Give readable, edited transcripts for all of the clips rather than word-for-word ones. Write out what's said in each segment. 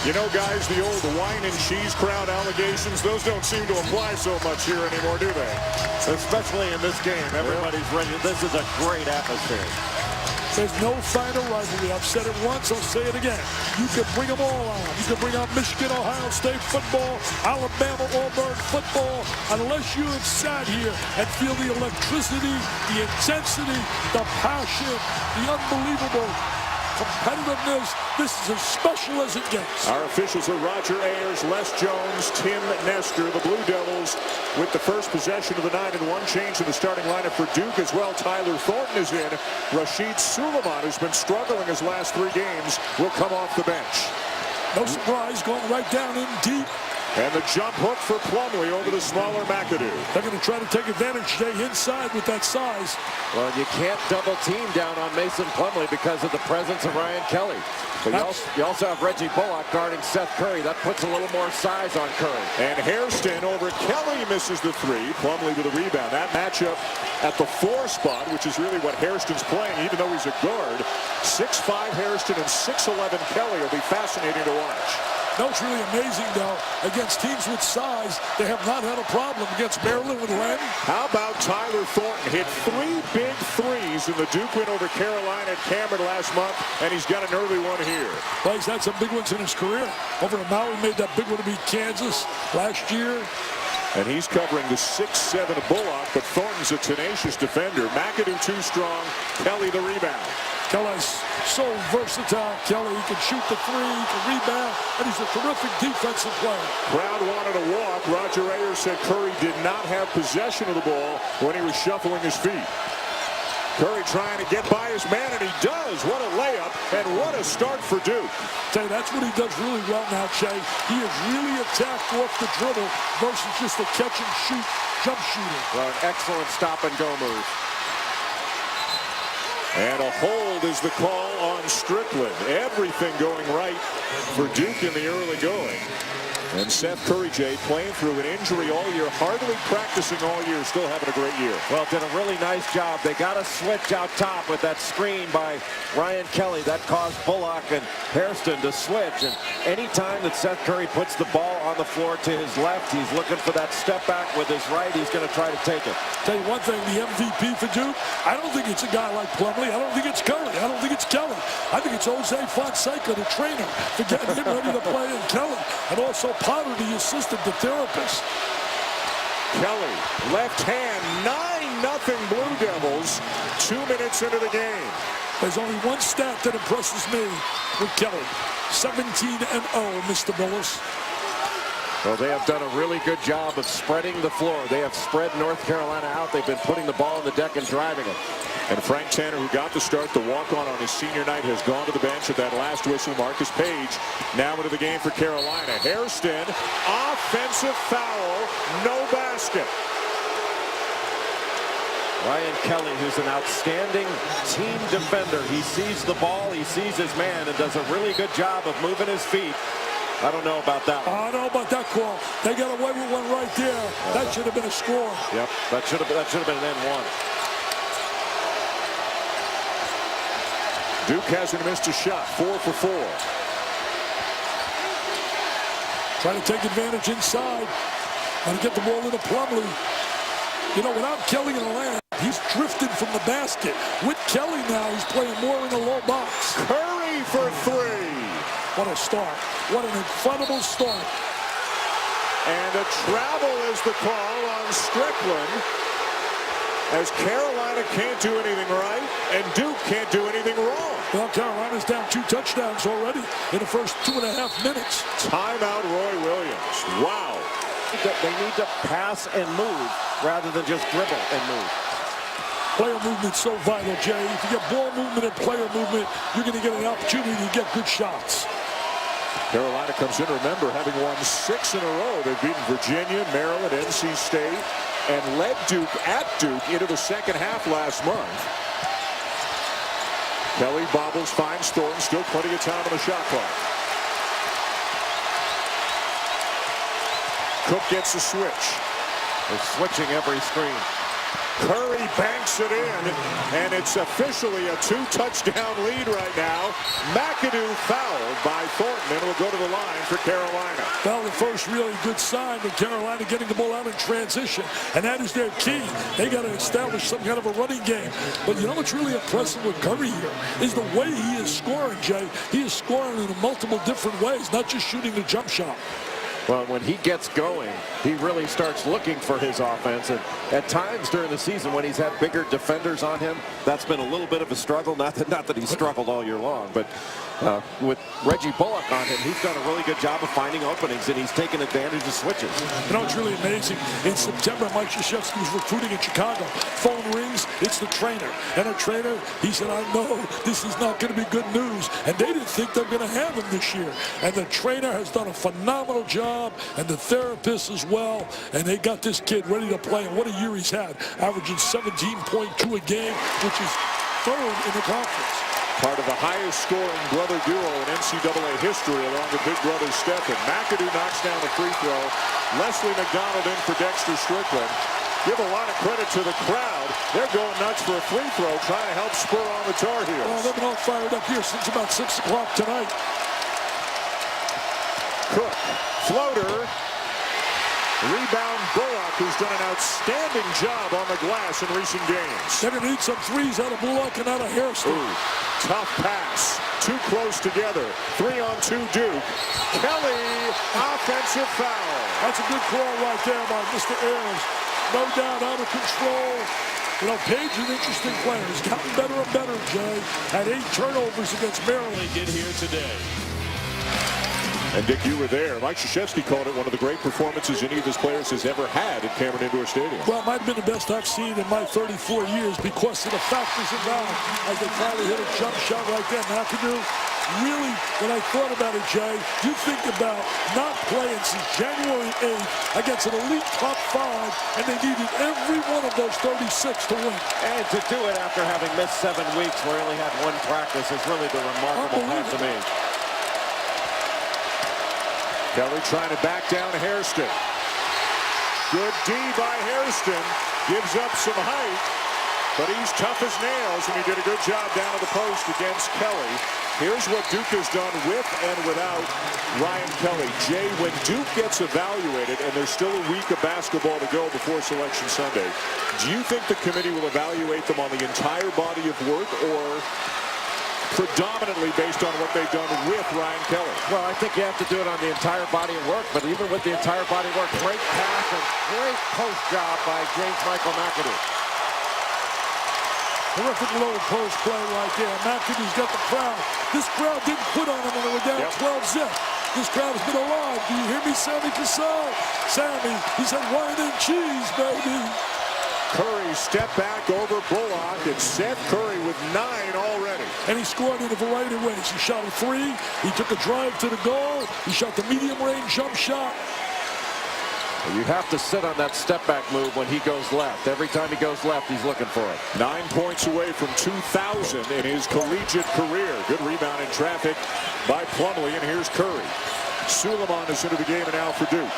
You know, guys, the old wine and cheese crowd allegations, those don't seem to apply so much here anymore, do they? Especially in this game. Everybody's ready. This is a great atmosphere. There's no final rivalry. I've said it once, I'll say it again. You can bring them all on. You can bring on Michigan, Ohio State football, Alabama, Auburn football. Unless you have sat here and feel the electricity, the intensity, the passion, the unbelievable competitiveness, this is as special as it gets. Our officials are Roger Ayers, Les Jones, Tim Nestor. The Blue Devils with the first possession of the 9-1 change in the starting lineup for Duke as well. Tyler Thornton is in. Rashid Suleiman, who's been struggling his last 3 games, will come off the bench. No surprise, going right down in deep. And the jump hook for Plumlee over the smaller McAdoo. They're going to try to take advantage, Jay, inside with that size. Well, you can't double team down on Mason Plumlee because of the presence of Ryan Kelly. But you also have Reggie Bullock guarding Seth Curry. That puts a little more size on Curry. And Hairston over Kelly misses the 3. Plumlee with a rebound. That matchup at the 4 spot, which is really what Hairston's playing, even though he's a guard. 6'5" Hairston and 6'11" Kelly will be fascinating to watch. No, it's really amazing, though. Against teams with size, they have not had a problem. Against Maryland with Len. How about Tyler Thornton? Hit 3 big threes in the Duke win over Carolina at Cameron last month, and he's got an early one here. Well, he's had some big ones in his career. Over at Maui, made that big one to beat Kansas last year. And he's covering the 6'7" Bullock, but Thornton's a tenacious defender. McAdoo too strong. Kelly the rebound. Kelly's so versatile. Kelly, he can shoot the 3, he can rebound, and he's a terrific defensive player. Crowd wanted to walk. Roger Ayers said Curry did not have possession of the ball when he was shuffling his feet. Curry trying to get by his man, and he does. What a layup, and what a start for Duke. Tell you, that's what he does really well now, Jay. He is really attacked off the dribble versus just a catch and shoot jump shooter. Well, an excellent stop and go move. And a hold is the call on Strickland. Everything going right for Duke in the early going. And Seth Curry, Jay, playing through an injury all year, hardly practicing all year, still having a great year. Well, did a really nice job. They got a switch out top with that screen by Ryan Kelly. That caused Bullock and Hairston to switch. And any time that Seth Curry puts the ball on the floor to his left, he's looking for that step back with his right. He's going to try to take it. Tell you one thing, the MVP for Duke, I don't think it's a guy like Plumlee. I don't think it's Curry. I don't think it's Kelly. I think it's Jose Fonseca, the trainer, for getting him ready to play in Kelly. And also Potter, the assistant, the therapist. Kelly, left hand, 9-0 Blue Devils, 2 minutes into the game. There's only one stat that impresses me with Kelly. 17-0, Mr. Billis. Well, they have done a really good job of spreading the floor. They have spread North Carolina out. They've been putting the ball on the deck and driving it. And Frank Tanner, who got the start, the walk-on on his senior night, has gone to the bench at that last whistle. Marcus Page now into the game for Carolina. Hairston, offensive foul, no basket. Ryan Kelly, who's an outstanding team defender. He sees the ball, he sees his man, and does a really good job of moving his feet. I don't know about that one. I don't know about that call. They got away with one right there. That should have been a score. Yep, that should have been an N1. Duke hasn't missed a shot, 4 for 4. Trying to take advantage inside. Trying to get the ball into Plumlee. You know, without Kelly in the land, he's drifting from the basket. With Kelly now, he's playing more in the low box. Curry for 3. What a start. What an incredible start. And a travel is the call on Strickland, as Carolina can't do anything right and Duke can't do anything wrong. Well, Carolina's down 2 touchdowns already in the first 2.5 minutes. Timeout, Roy Williams. Wow. They need to pass and move rather than just dribble and move. Player movement's so vital, Jay. If you get ball movement and player movement, you're going to get an opportunity to get good shots. Carolina comes in, remember, having won 6 in a row. They've beaten Virginia, Maryland, NC State, and led Duke at Duke into the second half last month. Kelly bobbles, finds Thornton, still plenty of time on the shot clock. Cook gets the switch. They're switching every screen. Curry banks it in, and it's officially a 2-touchdown lead right now. McAdoo fouled by Thornton, and will go to the line for Carolina. Well, the first really good sign of Carolina getting the ball out in transition, and that is their key. They got to establish some kind of a running game. But you know what's really impressive with Curry here is the way he is scoring, Jay. He is scoring in multiple different ways, not just shooting the jump shot. Well, when he gets going, he really starts looking for his offense. And at times during the season when he's had bigger defenders on him, that's been a little bit of a struggle. Not that he's struggled all year long, but with Reggie Bullock on him, he's done a really good job of finding openings, and he's taken advantage of switches. You know, it's really amazing. In September, Mike Krzyzewski was recruiting in Chicago. Phone rings, it's the trainer. And a trainer, he said, I know this is not going to be good news. And they didn't think they're going to have him this year. And the trainer has done a phenomenal job, and the therapist as well. And they got this kid ready to play. And what a year he's had, averaging 17.2 a game, which is third in the conference. Part of the highest scoring brother duo in NCAA history, along with big brother Stephen. McAdoo knocks down the free throw. Leslie McDonald in for Dexter Strickland. Give a lot of credit to the crowd. They're going nuts for a free throw, trying to help spur on the Tar Heels. Well, they've been all fired up here since about 6 o'clock tonight. Cook, floater. Rebound Bullock, who's done an outstanding job on the glass in recent games. They're going to need some threes out of Bullock and out of Hairston. Tough pass. Too close together. 3-on-2 Duke. Kelly, offensive foul. That's a good call right there by Mr. Ayers. No doubt out of control. You know, Page is an interesting player. He's gotten better and better, Jay. Had 8 turnovers against Maryland. They did here today. And Dick, you were there. Mike Krzyzewski called it one of the great performances any of his players has ever had at Cameron Indoor Stadium. Well, it might have been the best I've seen in my 34 years because of the factors involved. As they finally hit a jump shot right there, McAdoo. Really, when I thought about it, Jay, you think about not playing since January 8th against an elite top 5, and they needed every one of those 36 to win. And to do it after having missed 7 weeks where he only had 1 practice is really the remarkable part to me. Kelly trying to back down Hairston. Good D by Hairston. Gives up some height, but he's tough as nails, and he did a good job down at the post against Kelly. Here's what Duke has done with and without Ryan Kelly. Jay, when Duke gets evaluated, and there's still a week of basketball to go before Selection Sunday, do you think the committee will evaluate them on the entire body of work, or predominantly based on what they've done with Ryan Kelly? Well, I think you have to do it on the entire body of work, but even with the entire body of work, great pass and great post job by James Michael McAdoo. Terrific low post play right there. McAdoo's got the crowd. This crowd didn't quit on him when they were down 12-zip. This crowd has been alive. Do you hear me, Sammy Cassell? Sammy, he said wine and cheese, baby. Curry step back over Bullock, and Seth Curry with 9 already. And he scored in a variety of ways. He shot a 3. He took a drive to the goal. He shot the medium-range jump shot. You have to sit on that step-back move when he goes left. Every time he goes left, he's looking for it. 9 points away from 2,000 in his collegiate career. Good rebound in traffic by Plumlee, and here's Curry. Suleiman is into the game now for Duke.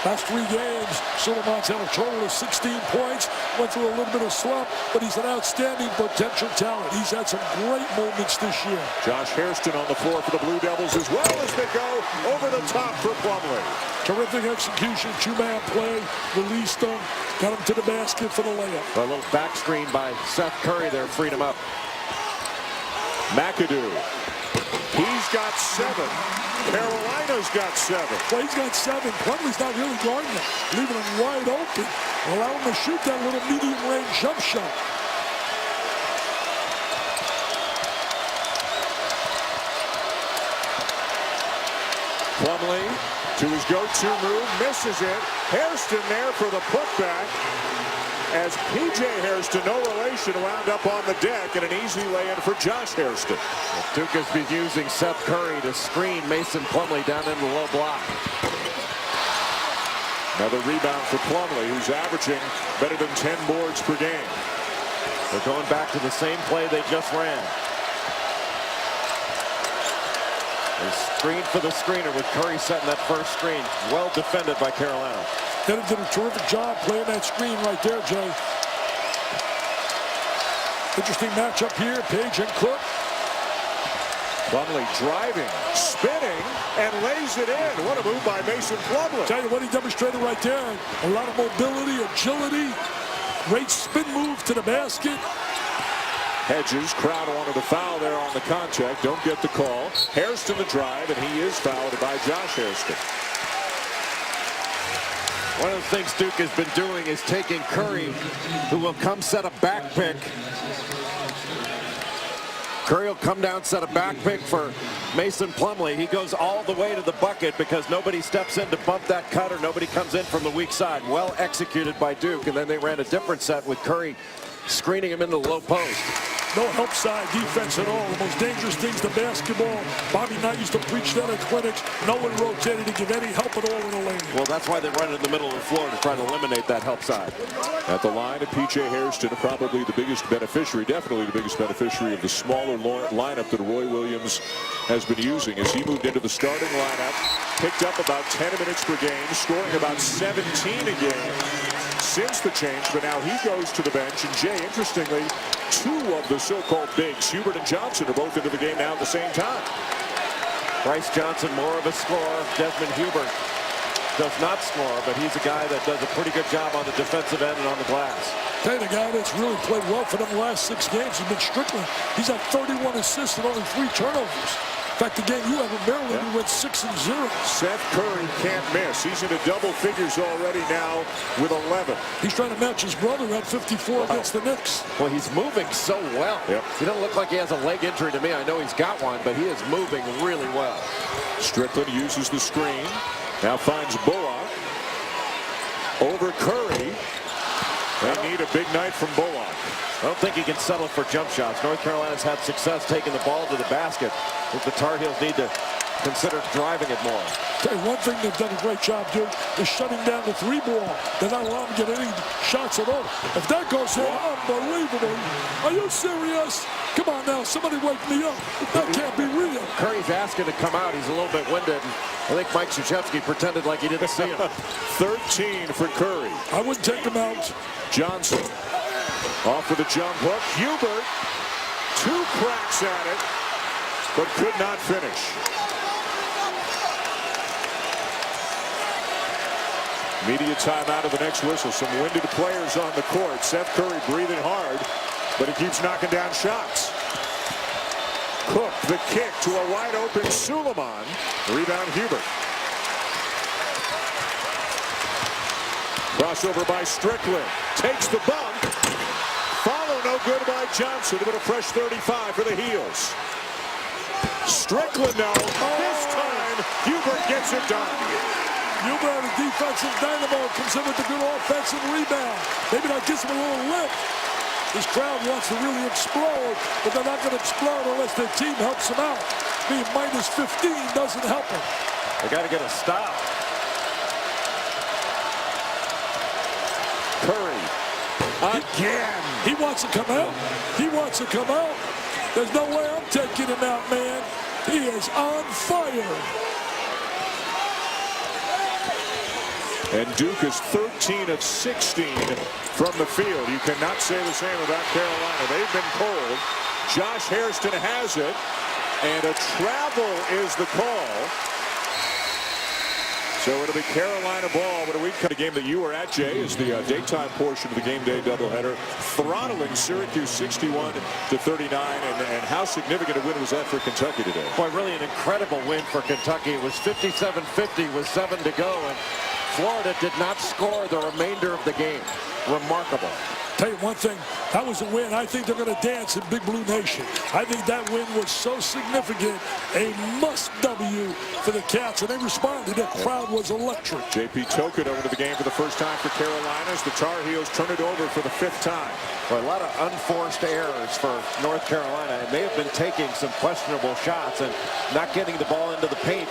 Last 3 games, Suleiman's had a total of 16 points. Went through a little bit of slump, but he's an outstanding potential talent. He's had some great moments this year. Josh Hairston on the floor for the Blue Devils as well as they go over the top for Plumlee. Terrific execution, 2-man play, released him, got him to the basket for the layup. A little back screen by Seth Curry there, freed him up. McAdoo, he's got 7. Carolina's got 7. Well, he's got 7. Plumlee's not really guarding him, leaving him wide open. Allow him to shoot that little medium-range jump shot. Plumlee to his go-to move, misses it. Hairston there for the putback. As P.J. Hairston, no relation, wound up on the deck, and an easy lay-in for Josh Hairston. Duke has been using Seth Curry to screen Mason Plumlee down in the low block. Another rebound for Plumlee, who's averaging better than 10 boards per game. They're going back to the same play they just ran. They screen for the screener with Curry setting that first screen. Well defended by Carolina. Denham did a terrific job playing that screen right there, Jay. Interesting matchup here, Page and Cook. Plumlee driving, spinning, and lays it in. What a move by Mason Plumlee. Tell you what he demonstrated right there. A lot of mobility, agility, great spin move to the basket. Hedges, Crowder wanted the foul there on the contact. Don't get the call. Hairston the drive, and he is fouled by Josh Hairston. One of the things Duke has been doing is taking Curry, who will come set a back pick. Curry will come down, set a back pick for Mason Plumlee. He goes all the way to the bucket because nobody steps in to bump that cut, or nobody comes in from the weak side. Well executed by Duke, and then they ran a different set with Curry screening him into the low post. No help side defense at all. The most dangerous things to basketball. Bobby Knight used to preach that at clinics. No one rotated to give any help at all in the lane. Well, that's why they run it in the middle of the floor to try to eliminate that help side. At the line of P.J. Hairston, probably the biggest beneficiary, definitely the biggest beneficiary of the smaller lineup that Roy Williams has been using as he moved into the starting lineup. Picked up about 10 minutes per game, scoring about 17 a game since the change, but now he goes to the bench. And Jay, interestingly, two of the so-called bigs, Hubert and Johnson, are both into the game now at the same time. Bryce Johnson, more of a scorer. Desmond Hubert does not score, but he's a guy that does a pretty good job on the defensive end and on the glass. Hey, the guy that's really played well for them the last 6 games has been Strickland. He's had 31 assists and only 3 turnovers. In fact, the game you have in Maryland, he went 6-0. Seth Curry can't miss. He's into double figures already now with 11. He's trying to match his brother at 54 against the Knicks. Well, he's moving so well. Yep. He doesn't look like he has a leg injury to me. I know he's got one, but he is moving really well. Strickland uses the screen. Now finds Bullock. Over Curry. They need a big night from Bullock. I don't think he can settle for jump shots. North Carolina's had success taking the ball to the basket. I think the Tar Heels need to consider driving it more. Tell you one thing they've done a great job doing is shutting down the 3-ball. They're not allowing him to get any shots at all. If that goes in, unbelievable. Are you serious? Come on now, somebody wake me up. That can't be real. Curry's asking to come out. He's a little bit winded. I think Mike Krzyzewski pretended like he didn't see him. 13 for Curry. I wouldn't take him out. Johnson off with a jump hook. Hubert, 2 cracks at it, but could not finish. Media timeout of the next whistle. Some winded players on the court. Seth Curry breathing hard, but he keeps knocking down shots. Cook, the kick to a wide open Suleiman. Rebound Hubert. Crossover by Strickland. Takes the bump. Follow no good by Johnson, but a fresh 35 for the Heels. Strickland now. This time, Hubert gets it done. Hubert, a defensive dynamo, comes in with a good offensive rebound. Maybe that gives him a little lift. This crowd wants to really explode, but they're not going to explode unless their team helps them out. Being minus 15 doesn't help them. They got to get a stop. Curry again. He wants to come out. He wants to come out. There's no way I'm taking him out, man. He is on fire. And Duke is 13 of 16 from the field. You cannot say the same about Carolina. They've been cold. Josh Hairston has it, and a travel is the call. So it'll be Carolina ball. But a week cut a game that you were at, Jay, is the daytime portion of the game day doubleheader, throttling Syracuse 61-39. And how significant a win was that for Kentucky today? Boy, really an incredible win for Kentucky. It was 57-50 with 7 to go, and Florida did not score the remainder of the game. Remarkable. Tell you one thing, that was a win. I think they're going to dance in Big Blue Nation. I think that win was so significant, a must W for the Cats, and they responded. That crowd was electric. J.P. Token over to the game for the first time for Carolina as the Tar Heels turn it over for the 5th time. Well, a lot of unforced errors for North Carolina, and they have been taking some questionable shots and not getting the ball into the paint.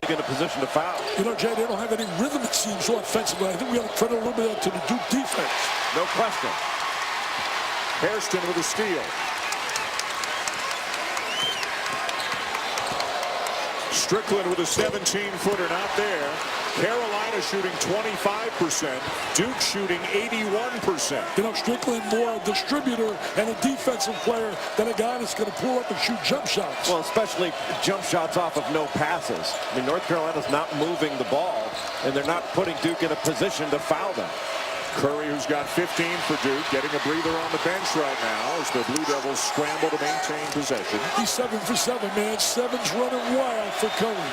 In a position to foul. You know, Jay, they don't have any rhythm, it seems, so offensively. I think we have to credit a little bit to the Duke defense. No question. Hairston with a steal. Strickland with a 17-footer, not there. Carolina shooting 25%. Duke shooting 81%. You know, Strickland more a distributor and a defensive player than a guy that's going to pull up and shoot jump shots. Well, especially jump shots off of no passes. I mean, North Carolina's not moving the ball, and they're not putting Duke in a position to foul them. Curry, who's got 15 for Duke, getting a breather on the bench right now as the Blue Devils scramble to maintain possession. He's 7 for 7, man. 7's running wild for Curry.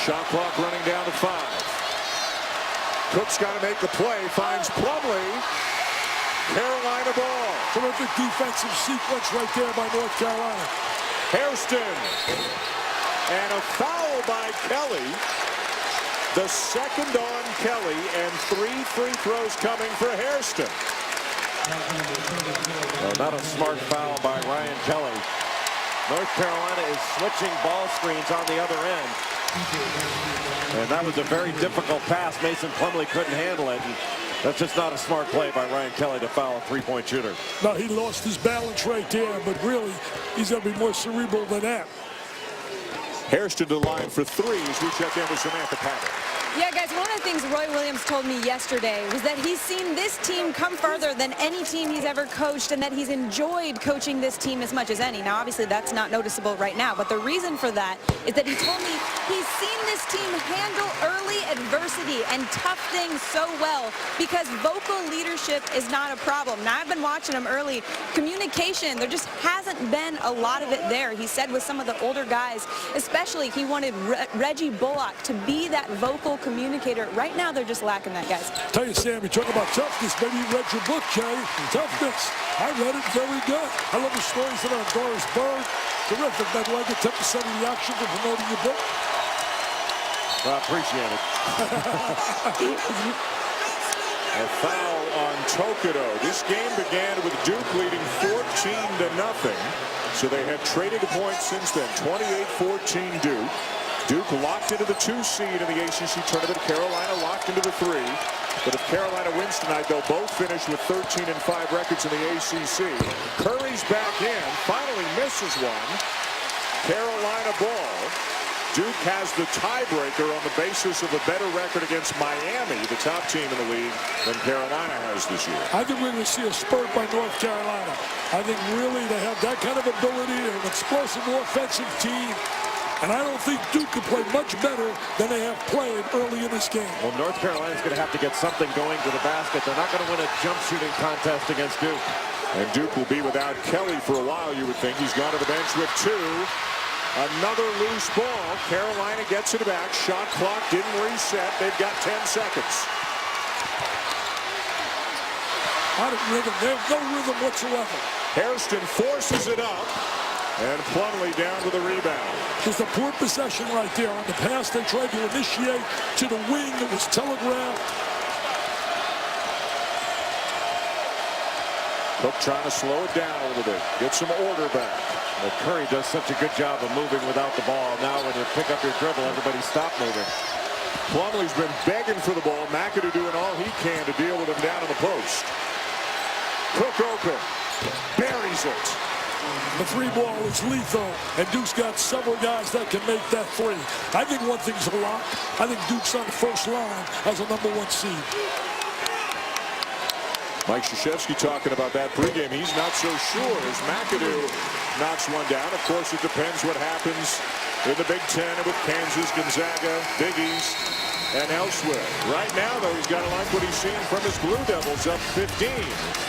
Shot clock running down to 5. Cook's got to make the play. Finds Plumlee. Carolina ball. Terrific defensive sequence right there by North Carolina. Hairston. And a foul by Kelly. The second on Kelly, and 3 free throws coming for Hairston. Well, not a smart foul by Ryan Kelly. North Carolina is switching ball screens on the other end. And that was a very difficult pass. Mason Plumlee couldn't handle it. And that's just not a smart play by Ryan Kelly to foul a three-point shooter. No, he lost his balance right there, but really, he's going to be more cerebral than that. Hairston to the line for 3 as we check in with Samantha Patrick. Yeah, guys, one of the things Roy Williams told me yesterday was that he's seen this team come further than any team he's ever coached, and that he's enjoyed coaching this team as much as any. Now, obviously, that's not noticeable right now, but the reason for that is that he told me he's seen this team handle early adversity and tough things so well because vocal leadership is not a problem. Now, I've been watching him early. Communication, there just hasn't been a lot of it there. He said with some of the older guys, especially he wanted Reggie Bullock to be that vocal communicator. Right now, they're just lacking that, guys. Tell you, Sam, you talk about toughness. Maybe you read your book, Jay. Toughness. I read it. Very good. I love the stories about Doris Berg. Terrific. By the way, I get 10% of the action for promoting your book. Well, I appreciate it. A foul on Tokido. This game began with Duke leading 14-0. So they have traded a point since then. 28-14 Duke. Duke locked into the 2 seed in the ACC tournament. Carolina locked into the 3. But if Carolina wins tonight, they'll both finish with 13-5 records in the ACC. Curry's back in. Finally misses one. Carolina ball. Duke has the tiebreaker on the basis of a better record against Miami, the top team in the league, than Carolina has this year. I think we're going to see a spurt by North Carolina. I think really they have that kind of ability, an explosive offensive team. And I don't think Duke can play much better than they have played early in this game. Well, North Carolina's going to have to get something going to the basket. They're not going to win a jump shooting contest against Duke. And Duke will be without Kelly for a while, you would think. He's gone to the bench with 2. Another loose ball. Carolina gets it back. Shot clock didn't reset. They've got 10 seconds. Out of rhythm. They have no rhythm whatsoever. Hairston forces it up. And Plumlee down to the rebound. Just a poor possession right there. On the pass, they tried to initiate to the wing. It was telegraphed. Cook trying to slow it down a little bit. Get some order back. Well, Curry does such a good job of moving without the ball. Now when you pick up your dribble, everybody stop moving. Plumlee's been begging for the ball. McAdoo doing all he can to deal with him down in the post. Cook open. Buries it. The 3 ball is lethal, and Duke's got several guys that can make that 3. I think one thing's a lock. I think Duke's on the first line as a #1 seed. Mike Krzyzewski talking about that pregame. He's not so sure as McAdoo knocks one down. Of course, it depends what happens in the Big Ten with Kansas, Gonzaga, Big East, and elsewhere. Right now, though, he's got to like what he's seen from his Blue Devils, up 15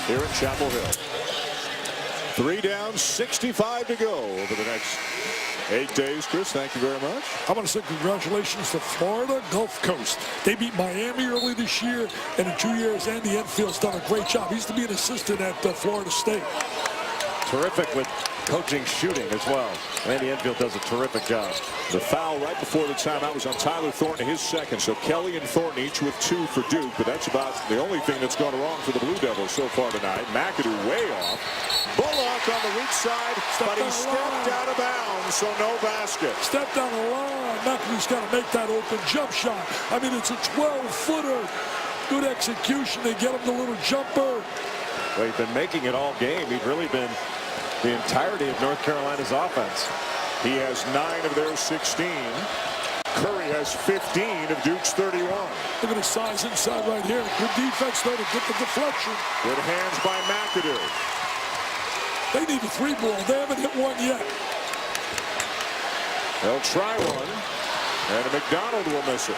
here in Chapel Hill. 3 down, 65 to go over the next 8 days. Chris, thank you very much. I want to say congratulations to Florida Gulf Coast. They beat Miami early this year, and in 2 years, Andy Enfield's done a great job. He used to be an assistant at Florida State. Terrific with coaching shooting as well. Andy Enfield does a terrific job. The foul right before the timeout was on Tyler Thornton, his second. So Kelly and Thornton each with 2 for Duke, but that's about the only thing that's gone wrong for the Blue Devils so far tonight. McAdoo way off. Bullock on the weak side, but he stepped out of bounds, so no basket. Stepped down the line. McAdoo's got to make that open jump shot. I mean, it's a 12-footer. Good execution. They get him the little jumper. Well, he's been making it all game. He's really been the entirety of North Carolina's offense. He has 9 of their 16. Curry has 15 of Duke's 31. Look at the size inside right here. Good defense, though, to get the deflection. Good hands by McAdoo. They need a 3-ball. They haven't hit one yet. They'll try one, and McDonald will miss it.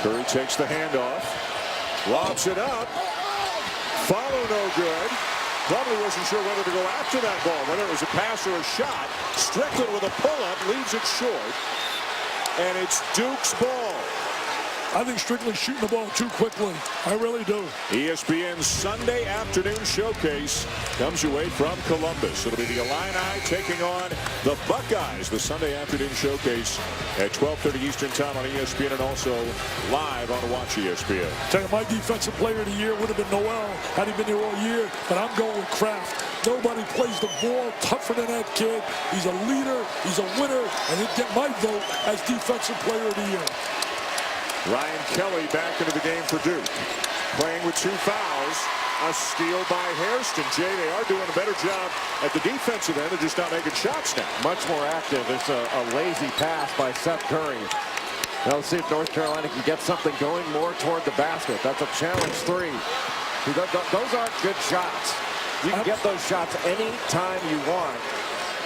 Curry takes the handoff, lobs it up, follow no good. Probably wasn't sure whether to go after that ball, whether it was a pass or a shot. Strickland with a pull-up leaves it short, and it's Duke's ball. I think Strickland's shooting the ball too quickly. I really do. ESPN's Sunday afternoon showcase comes your way from Columbus. It'll be the Illini taking on the Buckeyes. The Sunday afternoon showcase at 12:30 Eastern time on ESPN and also live on Watch ESPN. Tell you, my defensive player of the year would have been Noel had he been here all year, but I'm going with Kraft. Nobody plays the ball tougher than that kid. He's a leader, he's a winner, and he'd get my vote as defensive player of the year. Ryan Kelly back into the game for Duke. Playing with 2 fouls. A steal by Hairston. Jay, they are doing a better job at the defensive end. They're just not making shots now. Much more active. It's a lazy pass by Seth Curry. Now let's see if North Carolina can get something going more toward the basket. That's a challenge 3. See, those aren't good shots. You can get those shots any time you want.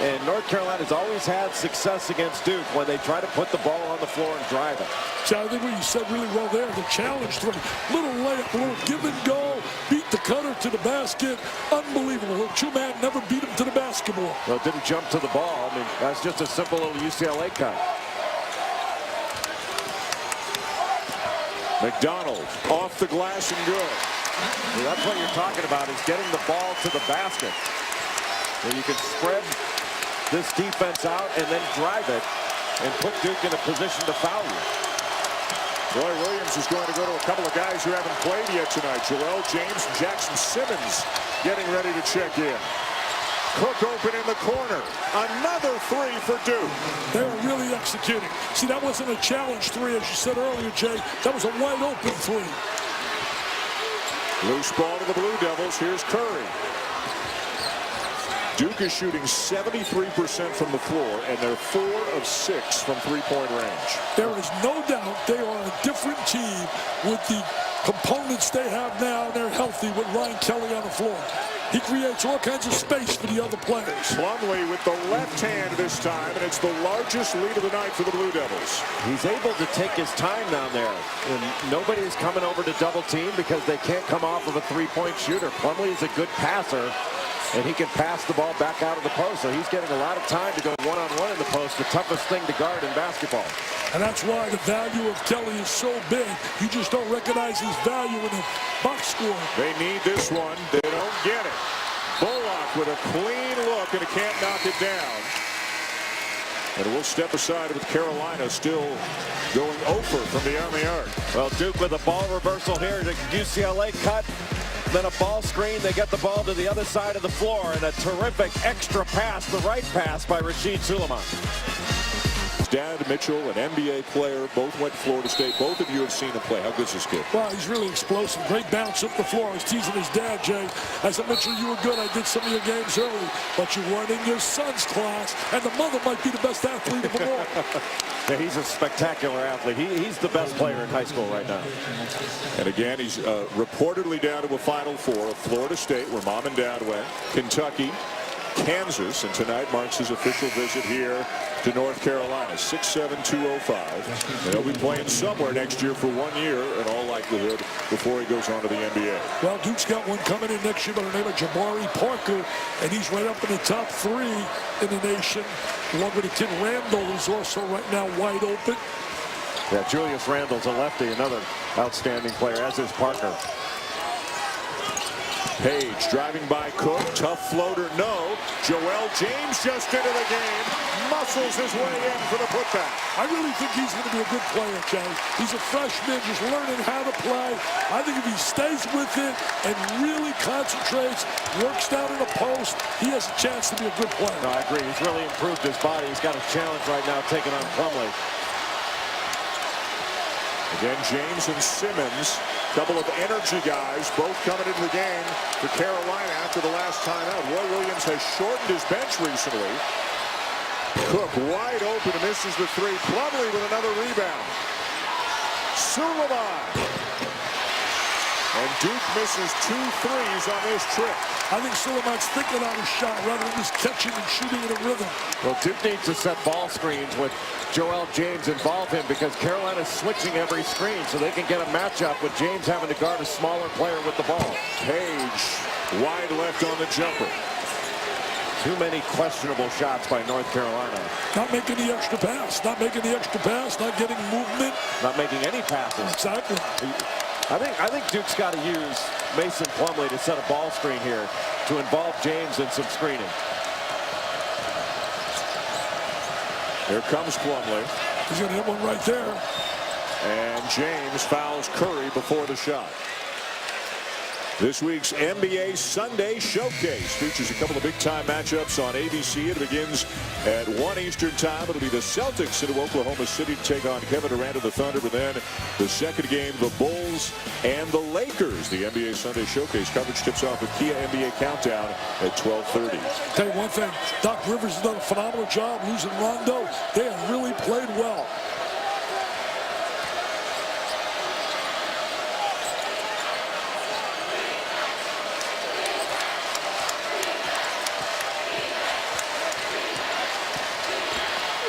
And North Carolina's always had success against Duke when they try to put the ball on the floor and drive it. So I think what you said really well there, the challenge 3. Little layup, little give and go, beat the cutter to the basket. Unbelievable. Little 2-man never beat him to the basketball. Well, didn't jump to the ball. I mean, that's just a simple little UCLA cut. McDonald off the glass and good. Well, that's what you're talking about, is getting the ball to the basket. Where you can spread this defense out and then drive it and put Duke in a position to foul you. Roy Williams is going to go to a couple of guys who haven't played yet tonight. Joel James and Jackson Simmons getting ready to check in. Cook open in the corner. Another 3 for Duke. They're really executing. See, that wasn't a challenge 3, as you said earlier, Jay. That was a wide open 3. Loose ball to the Blue Devils. Here's Curry. Duke is shooting 73% from the floor, and they're 4 of 6 from three-point range. There is no doubt they are a different team with the components they have now, and they're healthy with Ryan Kelly on the floor. He creates all kinds of space for the other players. Plumlee with the left hand this time, and it's the largest lead of the night for the Blue Devils. He's able to take his time down there, and nobody is coming over to double team because they can't come off of a 3-point shooter. Plumlee is a good passer, and he can pass the ball back out of the post, so he's getting a lot of time to go one-on-one in the post, the toughest thing to guard in basketball. And that's why the value of Kelly is so big. You just don't recognize his value in the box score. They need this one. They don't get it. Bullock with a clean look, and he can't knock it down. And we'll step aside with Carolina still going over from beyond the arc. Well, Duke with a ball reversal here. The UCLA cut, then a ball screen. They get the ball to the other side of the floor, and a terrific extra pass, the right pass by Rasheed Suleiman. His dad, Mitchell, an NBA player, both went to Florida State. Both of you have seen him play. How good is this kid? Well, he's really explosive. Great bounce up the floor. I was teasing his dad, Jay. I said, Mitchell, you were good. I did some of your games early, but you weren't in your son's class, and the mother might be the best athlete of them all. Yeah, he's a spectacular athlete. He's the best player in high school right now. And again, he's reportedly down to a Final Four of Florida State, where mom and dad went, Kentucky, Kansas, and tonight marks his official visit here to North Carolina. 6'7", 205. And he'll be playing somewhere next year for 1 year, in all likelihood, before he goes on to the NBA. Well, Duke's got one coming in next year by the name of Jabari Parker, and he's right up in the top 3 in the nation, along with the kid Randall, who's also right now wide open. Yeah, Julius Randle's a lefty, another outstanding player, as is Parker. Page driving by Cook. Tough floater, no. Joel James just into the game. Muscles his way in for the putback. I really think he's going to be a good player, Jay. He's a freshman, just learning how to play. I think if he stays with it and really concentrates, works down in the post, he has a chance to be a good player. No, I agree. He's really improved his body. He's got a challenge right now taking on Plumlee. Again, James and Simmons, couple of energy guys, both coming into the game for Carolina after the last timeout. Roy Williams has shortened his bench recently. Cook wide open and misses the three. Plumlee with another rebound. Suleiman. And Duke misses 2 threes on this trip. I think Suleiman's thinking on his shot rather than just catching and shooting in a rhythm. Well, Duke needs to set ball screens with Joel James involve him because Carolina's switching every screen so they can get a matchup with James having to guard a smaller player with the ball. Page wide left on the jumper. Too many questionable shots by North Carolina. Not making the extra pass. Not making the extra pass. Not getting movement. Not making any passes. Exactly. I think Duke's got to use Mason Plumlee to set a ball screen here to involve James in some screening. Here comes Plumlee. He's going to hit one right there. And James fouls Curry before the shot. This week's NBA Sunday Showcase features a couple of big-time matchups on ABC. It begins at 1 Eastern time. It'll be the Celtics into Oklahoma City to take on Kevin Durant of the Thunder. But then the second game, the Bulls and the Lakers. The NBA Sunday Showcase coverage tips off with Kia NBA Countdown at 12:30. Tell you one thing, Doc Rivers has done a phenomenal job losing Rondo. They have really played well.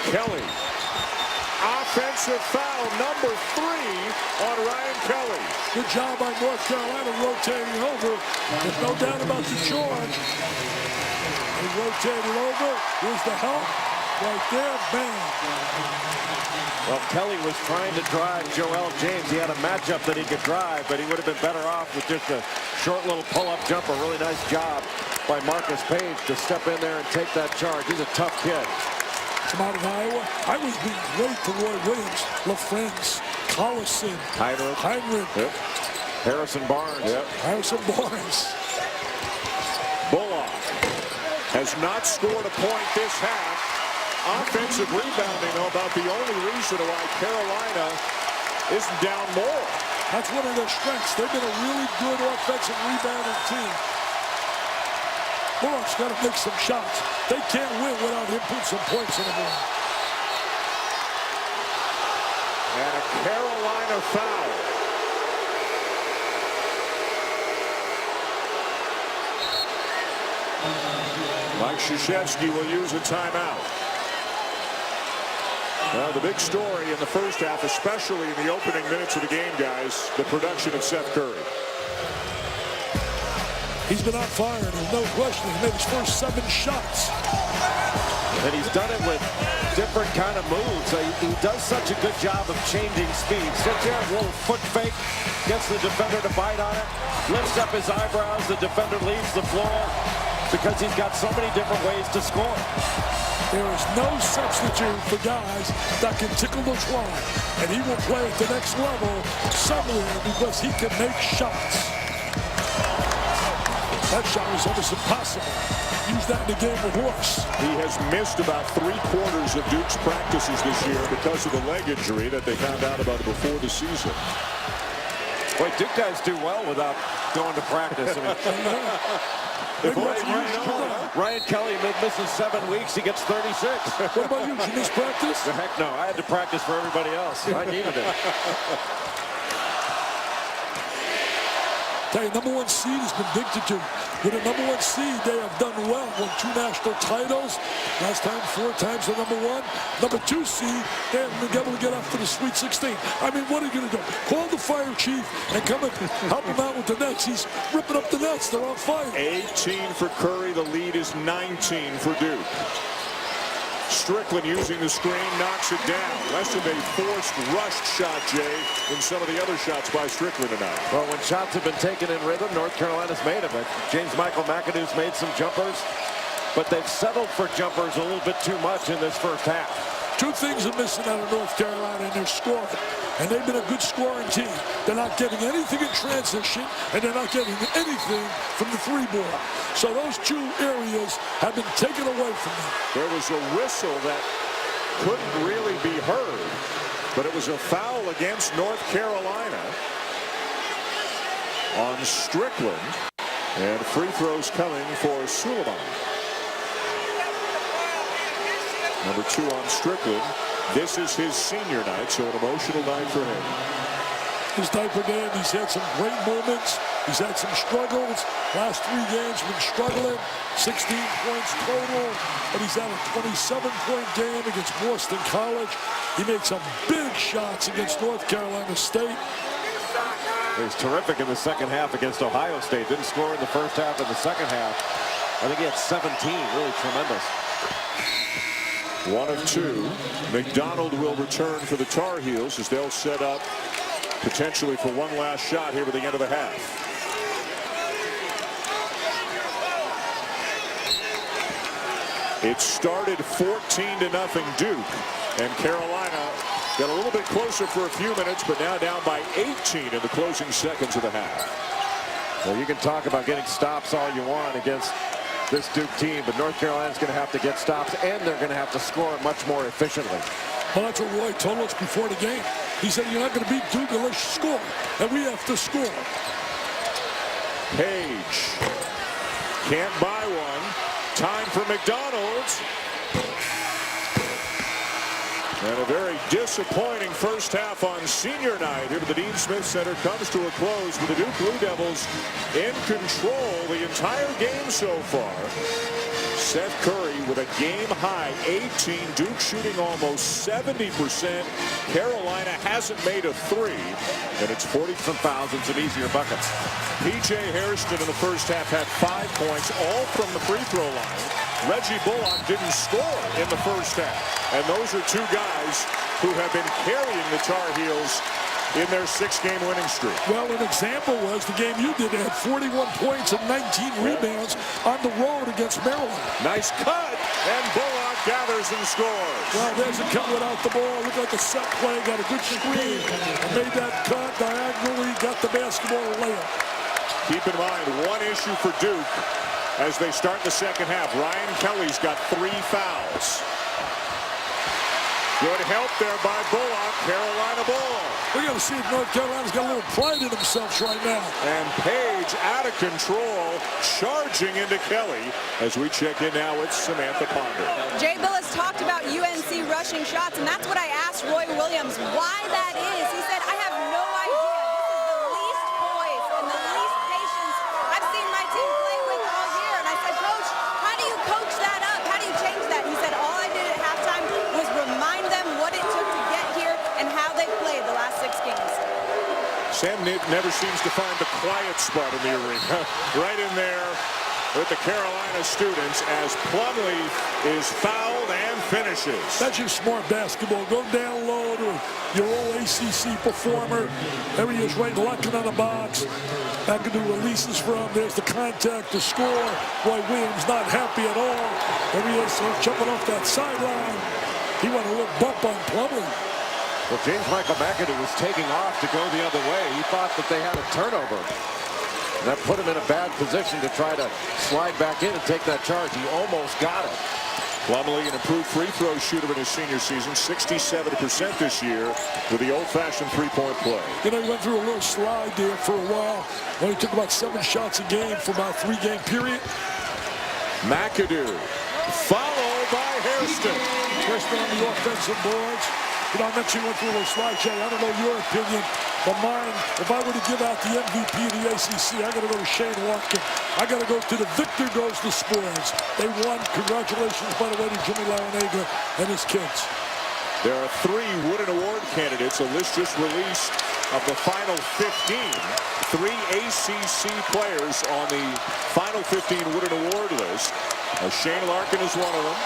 Kelly. Offensive foul number 3 on Ryan Kelly. Good job by North Carolina rotating over. There's no doubt about the charge. He rotated over. Here's the help. Right there, bang. Well, Kelly was trying to drive Joel James. He had a matchup that he could drive, but he would have been better off with just a short little pull-up jumper. Really nice job by Marcus Page to step in there and take that charge. He's a tough kid. From out of Iowa, I was being great to Roy Williams, LaFrance, Collison, Heinrich. Yep. Harrison Barnes. Yep. Harrison Barnes. Bullock has not scored a point this half. Offensive rebounding, though, about the only reason why Carolina isn't down more. That's one of their strengths. They've been a really good offensive rebounding team. Bullock's got to make some shots. They can't win without him putting some points in the board. And a Carolina foul. Mike Krzyzewski will use a timeout. Well, the big story in the first half, especially in the opening minutes of the game, guys, the production of Seth Curry. He's been on fire, there's no question. He made his first 7 shots. And he's done it with different kind of moves. He does such a good job of changing speed. Sits there, a little foot fake, gets the defender to bite on it, lifts up his eyebrows, the defender leaves the floor because he's got so many different ways to score. There is no substitute for guys that can tickle the twine. And he will play at the next level somewhere because he can make shots. That shot was almost impossible. Use that in the game of horse. He has missed about 3/4 of Duke's practices this year because of the leg injury that they found out about before the season. Boy, Duke guys do well without going to practice. I mean, Ryan Kelly misses 7 weeks. He gets 36. What about you? Did you miss practice? The heck no. I had to practice for everybody else. I needed it. Tell you, number 1 seed has been big to do. With a number 1 seed, they have done well. Won 2 national titles. Last time, 4 times the number 1. Number 2 seed, they haven't been able to get up to the Sweet 16. I mean, what are you going to do? Call the fire chief and come and help him out with the Nets. He's ripping up the Nets. They're on fire. 18 for Curry. The lead is 19 for Duke. Strickland using the screen, knocks it down. Less of a forced rushed shot, Jay, than some of the other shots by Strickland tonight. Well, when shots have been taken in rhythm, North Carolina's made of it. James Michael McAdoo's made some jumpers, but they've settled for jumpers a little bit too much in this first half. 2 things are missing out of North Carolina in their scoring. And they've been a good scoring team. They're not getting anything in transition, and they're not getting anything from the 3-ball. So those 2 areas have been taken away from them. There was a whistle that couldn't really be heard. But it was a foul against North Carolina on Strickland. And free throws coming for Suleiman. Number 2 on Strickland. This is his senior night, so an emotional night for him. His diaper game, he's had some great moments. He's had some struggles. Last 3 games been struggling. 16 points total. But he's had a 27-point game against Boston College. He made some big shots against North Carolina State. He was terrific in the second half against Ohio State. Didn't score in the first half and the second half. I think he had 17. Really tremendous. 1 of 2. McDonald will return for the Tar Heels as they'll set up potentially for one last shot here at the end of the half. It started 14-0 Duke, and Carolina got a little bit closer for a few minutes, but now down by 18 in the closing seconds of the half. Well, you can talk about getting stops all you want against this Duke team, but North Carolina's going to have to get stops, and they're going to have to score much more efficiently. Well, that's what Roy told us before the game. He said, you're not going to beat Duke unless you score, and we have to score. Page can't buy one. Time for McDonald's. And a very disappointing first half on senior night here at the Dean Smith Center comes to a close with the Duke Blue Devils in control the entire game so far. Seth Curry with a game-high 18. Duke shooting almost 70%. Carolina hasn't made a 3. And it's 40 some fouls and some easier buckets. P.J. Hairston in the first half had 5 points, all from the free throw line. Reggie Bullock didn't score in the first half. And those are 2 guys who have been carrying the Tar Heels in their 6-game winning streak. Well, an example was the game you did. They had 41 points and 19 rebounds on the road against Maryland. Nice cut, and Bullock gathers and scores. Well, there's a cut without the ball. Looked like a set play, got a good screen, made that cut diagonally, got the basketball layup. Keep in mind, one issue for Duke as they start the second half. Ryan Kelly's got 3 fouls. Good help there by Bullock. Carolina ball. We got to see if North Carolina's got a little pride in themselves right now. And Page out of control, charging into Kelly as we check in now with Samantha Ponder. Jay Billis talked about UNC rushing shots, and that's what I asked Roy Williams why that is. He said, I have no idea. This is the least poise and the least patience I've seen my team play with all year. And I said, Coach, how do you coach that up? How do you change that? He said, all I did at halftime was remind them what it took to get here and how they played the last 6 games. Sam never seems to find the quiet spot in the arena. Right in there with the Carolina students as Plumlee is fouled and finishes. That's just smart basketball. Go down low to your old ACC performer. There he is, right locking on the box. McAdoo releases from. There's the contact, the score. Roy Williams not happy at all. There he is, jumping off that sideline. He wanted a little bump on Plumlee. Well, James Michael McAdoo was taking off to go the other way. He thought that they had a turnover. And that put him in a bad position to try to slide back in and take that charge. He almost got it. Plumlee, an improved free throw shooter in his senior season, 67% this year with the old-fashioned three-point play. You know, he went through a little slide there for a while. Well, he took about 7 shots a game for about a 3-game period. McAdoo, followed by Hairston. Hairston on the offensive boards. You know, I mentioned he went through a little slide, Jay. I don't know your opinion, but mine, if I were to give out the MVP of the ACC, I got to go to Shane Larkin. I got to go to the victor goes to Sports. They won. Congratulations, by the way, to Jimmy Larinaga and his kids. There are 3 Wooden Award candidates. A list just released of the final 15. 3 ACC players on the final 15 Wooden Award list. Shane Larkin is one of them.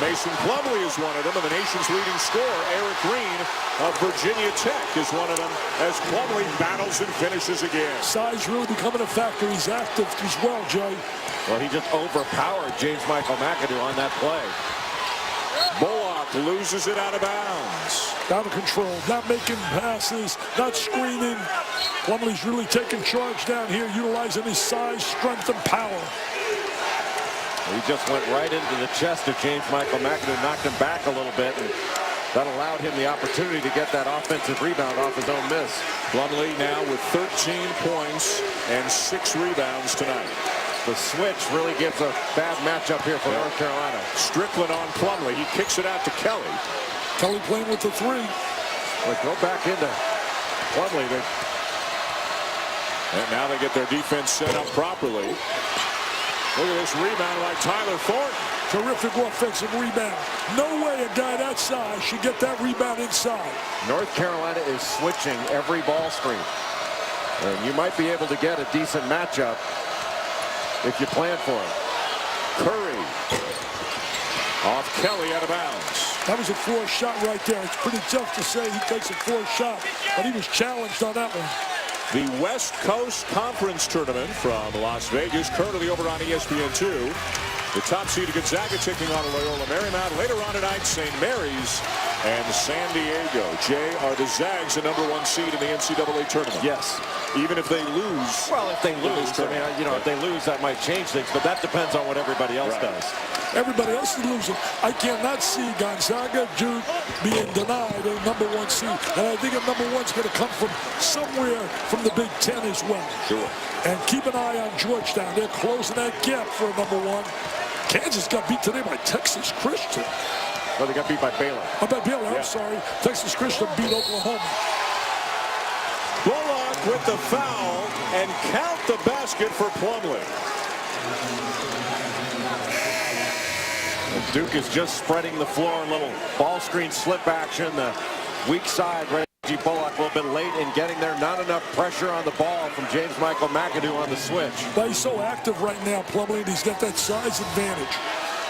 Mason Plumlee is one of them, and the nation's leading scorer, Eric Green of Virginia Tech, is one of them as Plumlee battles and finishes again. Size really becoming a factor. He's active as well, Jay. Well, he just overpowered James Michael McAdoo on that play. Bullock loses it out of bounds. Out of control, not making passes, not screening. Plumlee's really taking charge down here, utilizing his size, strength, and power. He just went right into the chest of James Michael McAdoo, knocked him back a little bit, and that allowed him the opportunity to get that offensive rebound off his own miss. Plumlee now with 13 points and 6 rebounds tonight. The switch really gives a bad matchup here for North Carolina. Strickland on Plumlee. He kicks it out to Kelly. Kelly playing with the 3. Like, go back into Plumlee. And now they get their defense set up properly. Look at this rebound by Tyler Thornton. Terrific offensive rebound. No way a guy that size should get that rebound inside. North Carolina is switching every ball screen. And you might be able to get a decent matchup if you plan for it. Curry off Kelly, out of bounds. That was a forced shot right there. It's pretty tough to say he takes a forced shot, but he was challenged on that one. The West Coast Conference Tournament from Las Vegas, currently over on ESPN2. The top seed Gonzaga taking on Loyola Marymount. Later on tonight, St. Mary's and San Diego. Jay, are the Zags the #1 seed in the NCAA tournament? Yes. Even if they lose? Well, if they lose, I mean, you know, if they lose, that might change things, but that depends on what everybody else does. Everybody else is losing. I cannot see Gonzaga, Duke being denied a #1 seed. And I think a #1's going to come from somewhere from the Big Ten as well. Sure. And keep an eye on Georgetown. They're closing that gap for a #1. Kansas got beat today by Texas Christian. Well, they got beat by Baylor. Oh, by Baylor, I'm sorry. Texas Christian beat Oklahoma. Bullock with the foul, and count the basket for Plumlee. Duke is just spreading the floor. A little ball screen slip action. The weak side, Reggie Bullock a little bit late in getting there. Not enough pressure on the ball from James Michael McAdoo on the switch. But he's so active right now, Plumlee, and he's got that size advantage.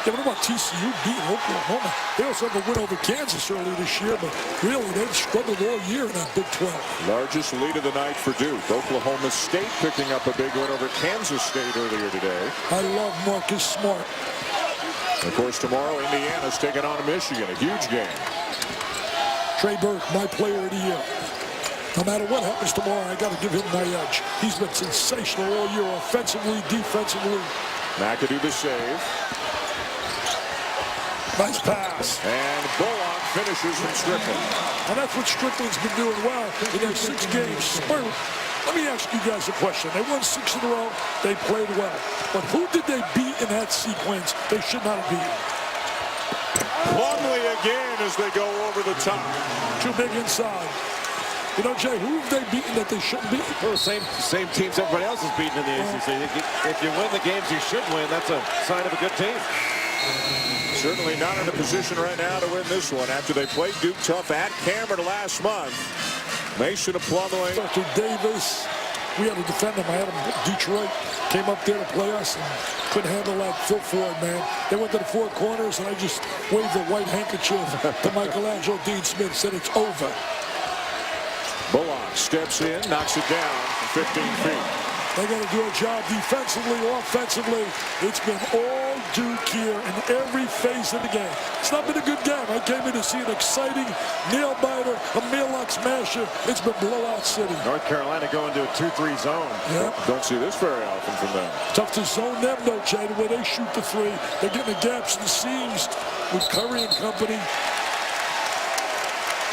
Yeah, what about TCU beating Oklahoma? They also have a win over Kansas earlier this year, but really they've struggled all year in that Big 12. Largest lead of the night for Duke. Oklahoma State picking up a big win over Kansas State earlier today. I love Marcus Smart. Of course, tomorrow Indiana's taking on Michigan, a huge game. Trey Burke, my player of the year. No matter what happens tomorrow, I got to give him my edge. He's been sensational all year, offensively, defensively. McAdoo the save. Nice pass. And Bullock finishes from Strickland. And that's what Strickland's been doing well in their 6-game spurt. Let me ask you guys a question. They won 6 in a row. They played well. But who did they beat in that sequence they should not have beaten? Plumlee again as they go over the top. Too big inside. You know, Jay, who have they beaten that they shouldn't beat? Well, the same teams everybody else is beating in the ACC. If you win the games you should win, that's a sign of a good team. Certainly not in a position right now to win this one after they played Duke tough at Cameron last month. Mason of Plumlee. Dr. Davis, we had to defend him. I had him in Detroit, came up there to play us and couldn't handle that Phil Ford, man. They went to the 4 corners and I just waved a white handkerchief to Michelangelo Dean Smith, said it's over. Bullock steps in, knocks it down from 15 feet. They got to do a job defensively, offensively. It's been all Duke here in every phase of the game. It's not been a good game. I came in to see an exciting nail-biter, a Millock smasher. It's been blowout city. North Carolina going to a 2-3 zone. Yep. Don't see this very often from them. Tough to zone them, though, Jay, the way they shoot the 3. They're getting the gaps and the seams with Curry and company.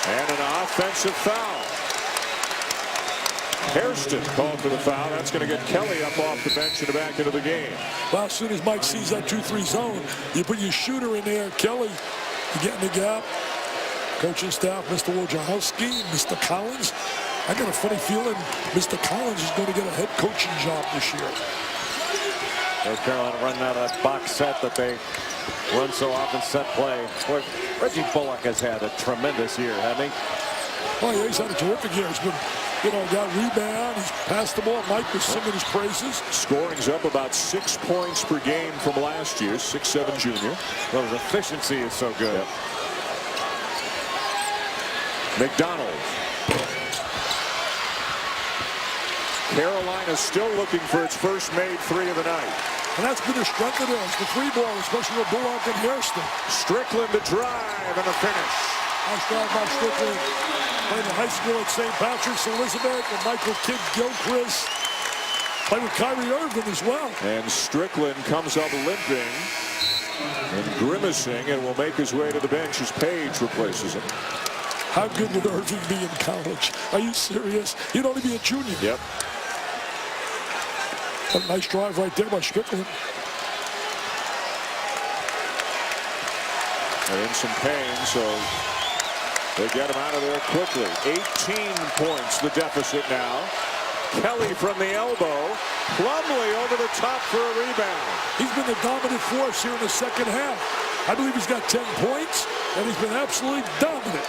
And an offensive foul. Hairston called for the foul. That's going to get Kelly up off the bench and back into the game. Well, as soon as Mike sees that 2-3 zone, you put your shooter in there, Kelly. You get in the gap. Coaching staff, Mr. Wojciechowski, Mr. Collins. I got a funny feeling Mr. Collins is going to get a head coaching job this year. North Carolina running out of that box set that they run so often, set play. Boy, Reggie Bullock has had a tremendous year, hasn't he? Oh, yeah, he's had a terrific year. He's been, you know, got rebound. He's passed the ball. Mike was singing his praises. Scoring's up about 6 points per game from last year, 6'7" junior. Well, his efficiency is so good. Yep. McDonald. Carolina still looking for its first made 3 of the night. And that's been the strength of theirs, the 3 ball, especially with Bullock and Hairston. Strickland the drive and the finish. Nice drive by Strickland. Played in high school at St. Patrick's, Elizabeth, and Michael Kidd Gilchrist. Played with Kyrie Irving as well. And Strickland comes up limping. And grimacing and will make his way to the bench as Page replaces him. How good would Irving be in college? Are you serious? He'd only be a junior. Yep. A nice drive right there by Strickland. They're in some pain, so they get him out of there quickly. 18 points, the deficit now. Kelly from the elbow. Plumlee over the top for a rebound. He's been the dominant force here in the second half. I believe he's got 10 points, and he's been absolutely dominant.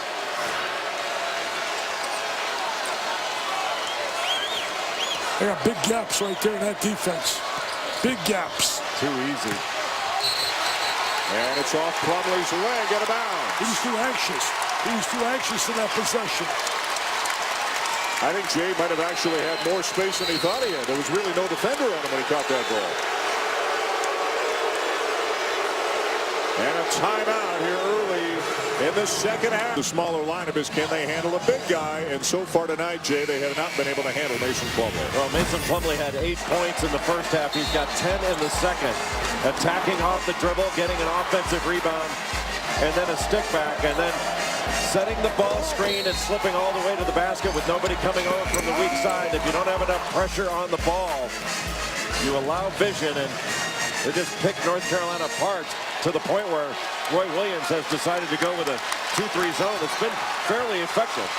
They got big gaps right there in that defense. Big gaps. Too easy. And it's off Plumlee's leg out of bounds. He was too anxious. He was too anxious in that possession. I think Jay might have actually had more space than he thought he had. There was really no defender on him when he caught that ball. And a timeout here early in the second half. The smaller lineup is, can they handle a big guy? And so far tonight, Jay, they have not been able to handle Mason Plumlee. Well, Mason Plumlee had 8 points in the first half. He's got 10 in the second. Attacking off the dribble, getting an offensive rebound, and then a stick back, and then setting the ball screen and slipping all the way to the basket with nobody coming over from the weak side. If you don't have enough pressure on the ball, you allow vision, and they just pick North Carolina apart to the point where Roy Williams has decided to go with a 2-3 zone that's been fairly effective.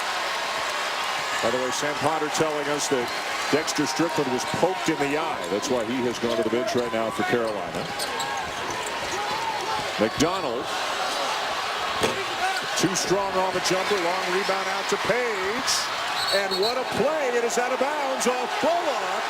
By the way, Sam Potter telling us that Dexter Strickland was poked in the eye. That's why he has gone to the bench right now for Carolina. McDonald. Too strong on the jumper. Long rebound out to Page. And what a play. It is out of bounds off Bullock.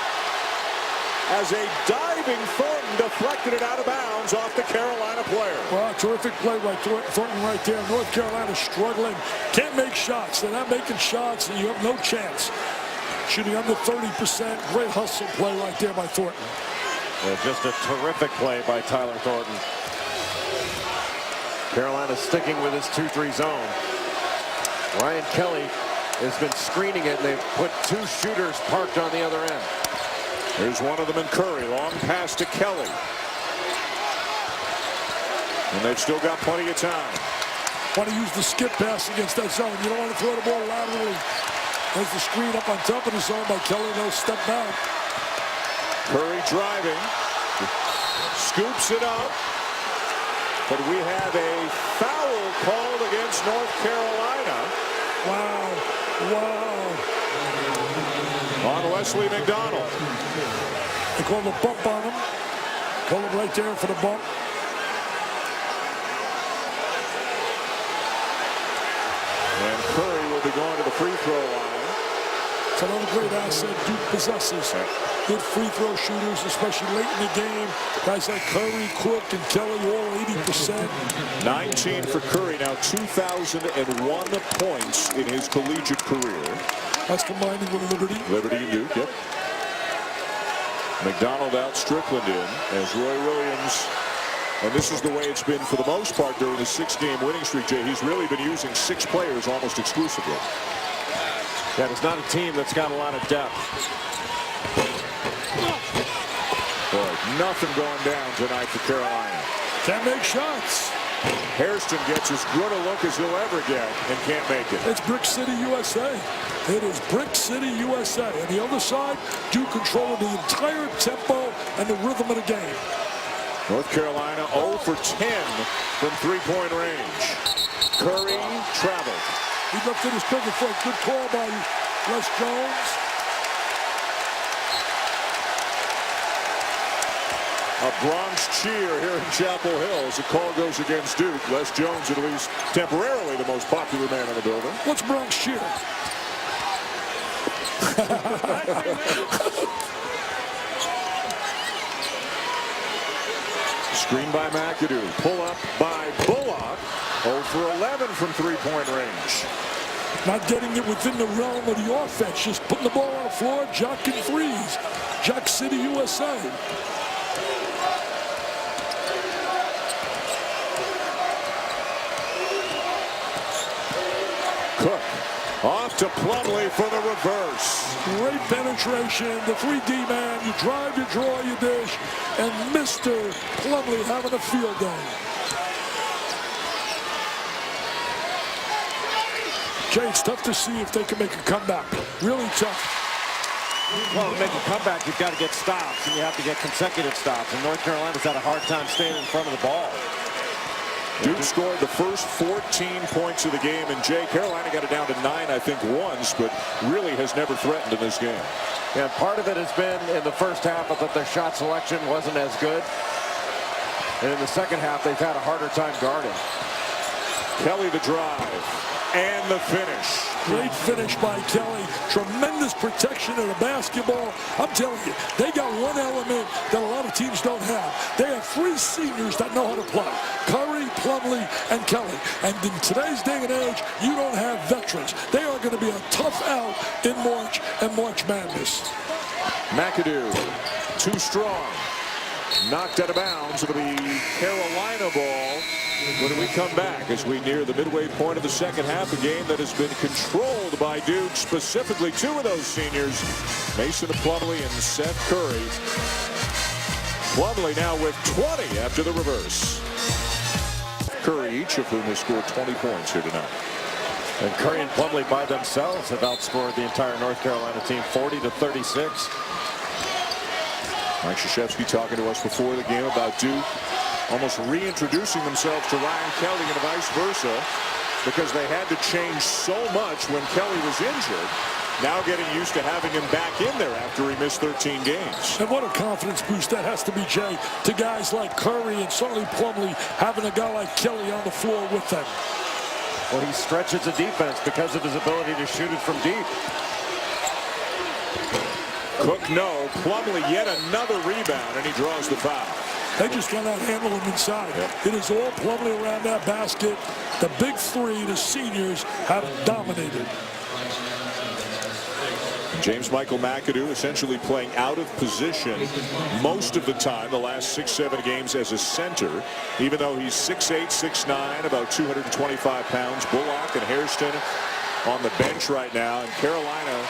As a diving Thornton deflected it out of bounds off the Carolina player. Well, terrific play by Thornton right there. North Carolina struggling. Can't make shots. They're not making shots, and you have no chance. Shooting under 30%. Great hustle play right there by Thornton. Well, just a terrific play by Tyler Thornton. Carolina sticking with his 2-3 zone. Ryan Kelly has been screening it, and they've put 2 shooters parked on the other end. There's one of them in Curry. Long pass to Kelly. And they've still got plenty of time. Want to use the skip pass against that zone. You don't want to throw the ball laterally. There's the screen up on top of the zone by Kelly. They'll step back. Curry driving. Scoops it up. But we have a foul called against North Carolina. Wow. Wow. On Wesley McDonald. They call the bump on him. Call him right there for the bump. And Curry will be going to the free throw line. It's another great asset Duke possesses. Good free throw shooters, especially late in the game. Guys like Curry, Cook, and Kelly, all 80%. 19 for Curry, now 2,001 points in his collegiate career. That's combining with Liberty. Liberty and Duke, yep. McDonald out, Strickland in, as Roy Williams, and this is the way it's been for the most part during the 6-game winning streak, Jay. He's really been using 6 players almost exclusively. That is not a team that's got a lot of depth. Boy, nothing going down tonight for Carolina. Can't make shots. Hairston gets as good a look as he'll ever get and can't make it. It's Brick City, USA. It is Brick City, USA. On the other side, Duke controlling the entire tempo and the rhythm of the game. North Carolina 0 for 10 from three-point range. Curry traveled. He left it his pivot foot. Good call by Les Jones. A Bronx cheer here in Chapel Hill as the call goes against Duke. Les Jones, at least temporarily, the most popular man in the building. What's Bronx cheer? Screen by McAdoo. Pull up by Bullock. 0 for 11 from three-point range. Not getting it within the realm of the offense. Just putting the ball on the floor, jocking threes. Jock City, USA. Cook Off to Plumlee for the reverse. Great penetration. The 3D man. You drive, you draw, you dish. And Mr. Plumlee having a field day. Jay, it's tough to see if they can make a comeback. Really tough. Well, to make a comeback, you've got to get stops, and you have to get consecutive stops. And North Carolina's had a hard time staying in front of the ball. Duke scored the first 14 points of the game, and Jay, Carolina got it down to 9, I think, once, but really has never threatened in this game. And part of it has been in the first half, I thought their shot selection wasn't as good. And in the second half, they've had a harder time guarding. Kelly the drive and the finish. Great finish by Kelly. Tremendous protection of the basketball. I'm telling you, they got one element that a lot of teams don't have. They have 3 seniors that know how to play. Curry, Plumlee, and Kelly. And in today's day and age, you don't have veterans. They are going to be a tough out in March and March Madness. McAdoo, too strong. Knocked out of bounds. It'll be Carolina ball when we come back as we near the midway point of the second half. A game that has been controlled by Duke, specifically 2 of those seniors, Mason Plumlee and Seth Curry. Plumlee now with 20 after the reverse. Curry, each of whom has scored 20 points here tonight. And Curry and Plumlee by themselves have outscored the entire North Carolina team 40-36. Mike Krzyzewski talking to us before the game about Duke almost reintroducing themselves to Ryan Kelly and vice versa because they had to change so much when Kelly was injured. Now getting used to having him back in there after he missed 13 games. And what a confidence boost that has to be, Jay, to guys like Curry and certainly Plumlee having a guy like Kelly on the floor with them. Well, he stretches the defense because of his ability to shoot it from deep. Cook, no. Plumlee yet another rebound, and he draws the foul. They just cannot handle him inside. Yep. It is all Plumlee around that basket. The big 3, the seniors, have dominated. James Michael McAdoo essentially playing out of position most of the time the last 6-7 games as a center, even though he's 6'8", 6'9", about 225 pounds. Bullock and Hairston on the bench right now, and Carolina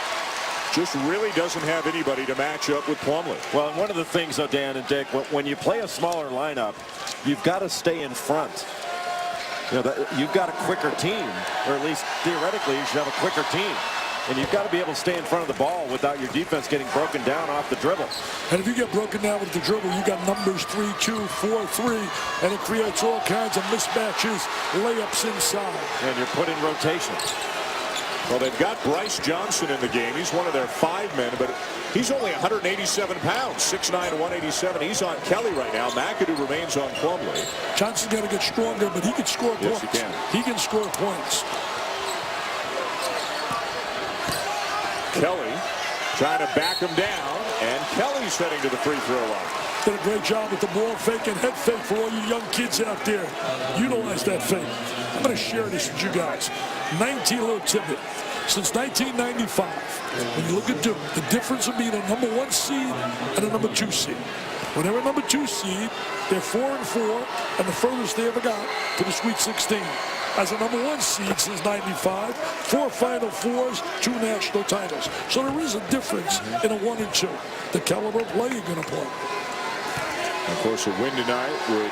just really doesn't have anybody to match up with Plumlee. Well, and one of the things, though, Dan and Dick, when you play a smaller lineup, you've got to stay in front. You know, you've got a quicker team, or at least theoretically you should have a quicker team. And you've got to be able to stay in front of the ball without your defense getting broken down off the dribble. And if you get broken down with the dribble, you got numbers 3-2, 4-3, and it creates all kinds of mismatches, layups inside. And you're put in rotation. Well, they've got Bryce Johnson in the game. He's one of their 5 men, but he's only 187 pounds, 6'9", 187. He's on Kelly right now. McAdoo remains on Plumlee. Johnson's got to get stronger, but he can score points. Yes, he can. He can score points. Kelly trying to back him down, and Kelly's heading to the free throw line. Did a great job with the ball fake and head fake for all you young kids out there. Utilize that fake. I'm going to share this with you guys. 19 little tidbit. Since 1995, when you look at Duke, the difference of being a number 1 seed and a number 2 seed. When they're a number 2 seed, they're 4-4, and the furthest they ever got to the Sweet 16. As a number 1 seed since 95, 4 Final Fours, 2 national titles. So there is a difference in a 1 and 2. The caliber of play you're going to play. Of course, a win tonight would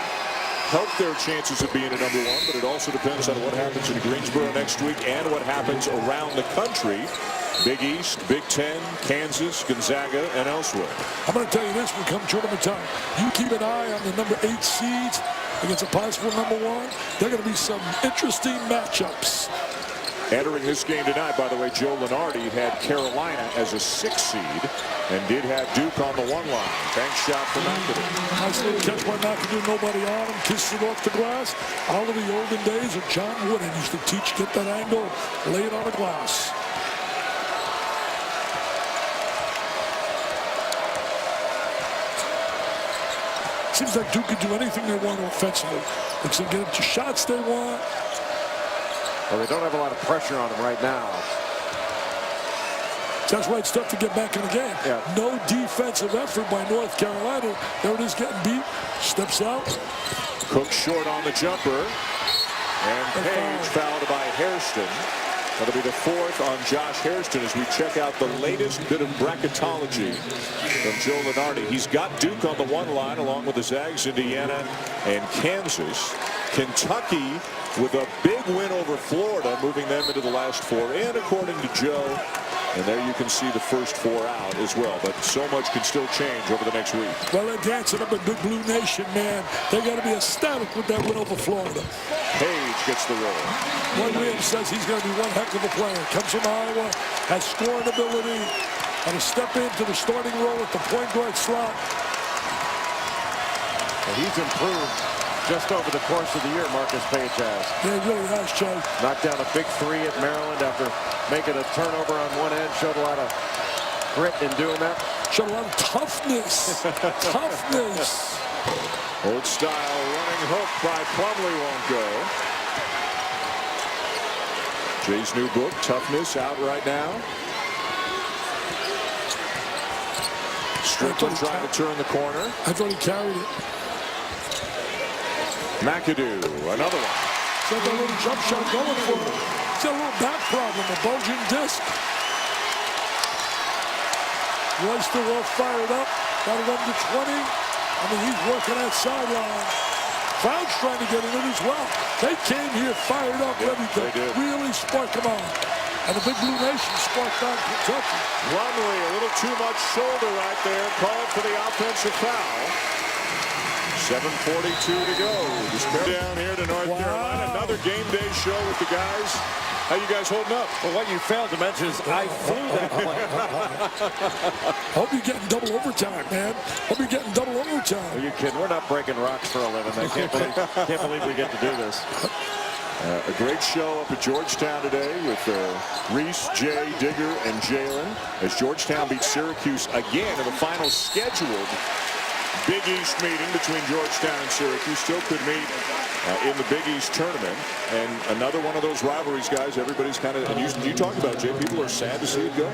help their chances of being a number 1, but it also depends on what happens in Greensboro next week and what happens around the country. Big East, Big Ten, Kansas, Gonzaga, and elsewhere. I'm going to tell you this when come tournament time. You keep an eye on the number 8 seeds against a possible number 1. There are going to be some interesting matchups. Entering this game tonight, by the way, Joe Lunardi had Carolina as a 6 seed and did have Duke on the 1 line. Bank shot for McAdoo. Nice little catch by McAdoo. Nobody on him. Kisses it off the glass. All of the olden days of John Wooden used to teach, get that angle, lay it on the glass. Seems like Duke can do anything they want offensively. They can get the shots they want. Well, they don't have a lot of pressure on him right now. That's why it's tough to get back in the game. Yeah. No defensive effort by North Carolina. There it is, getting beat. Steps out. Cook short on the jumper. And Page fouled by Hairston. That'll be the fourth on Josh Hairston as we check out the latest bit of bracketology from Joe Lunardi. He's got Duke on the one line along with the Zags, Indiana, and Kansas. Kentucky with a big win over Florida, moving them into the last four in, according to Joe. And there you can see the first four out as well. But so much can still change over the next week. Well, they're dancing up in Big Blue Nation, man. They got to be ecstatic with that win over Florida. Page gets the roll. Roy Williams says he's going to be one heck of a player. Comes from Iowa, has scoring ability, and to step into the starting role at the point guard slot. And he's improved just over the course of the year, Marcus Page has. Yeah, he really has, Joe. Knocked down a big three at Maryland after making a turnover on one end. Showed a lot of grit in doing that. Showed a lot of toughness. Toughness. Old style running hook by Plumlee won't go. Jay's new book, Toughness, out right now. Strickland trying to turn the corner. I thought he carried it. McAdoo, another one. So that little jump shot going for him. He's got a little back problem, a bulging disc. Roy's still all fired up. Got it up to 20. I mean, he's working that sideline. Crowd's trying to get in it as well. They came here fired up, ready to really spark them on. And the Big Blue Nation sparked on Kentucky. Plumlee, a little too much shoulder right there. Called for the offensive foul. 7:42 to go. Just down here to North Carolina. Another game day show with the guys. How you guys holding up? Well, what you failed to mention is I flew that plane. Hope you're getting double overtime, man. Hope you're getting double overtime. Are you kidding? We're not breaking rocks for a living. I can't believe we get to do this. A great show up at Georgetown today with Reese, Jay, Digger, and Jalen as Georgetown beats Syracuse again in the final scheduled Big East meeting between Georgetown and Syracuse. Still could meet in the Big East tournament. And another one of those rivalries, guys. Everybody's kind of, and you talk about, Jay, people are sad to see it go.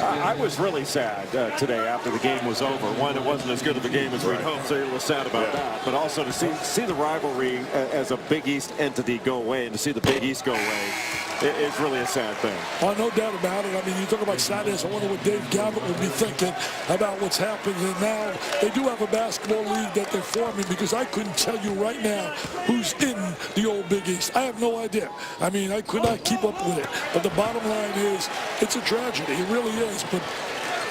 I was really sad today after the game was over. One, it wasn't as good of a game as we'd hoped, so you're a little sad about that. But also to see the rivalry as a Big East entity go away, and to see the Big East go away, it's really a sad thing. Oh, no doubt about it. I mean, you talk about sadness. I wonder what Dave Gavitt would be thinking about what's happening. And now they do have a basketball league that they're forming, because I couldn't tell you right now who's in the old Big East. I have no idea. I mean, I could not keep up with it. But the bottom line is, it's a tragedy. It really is. But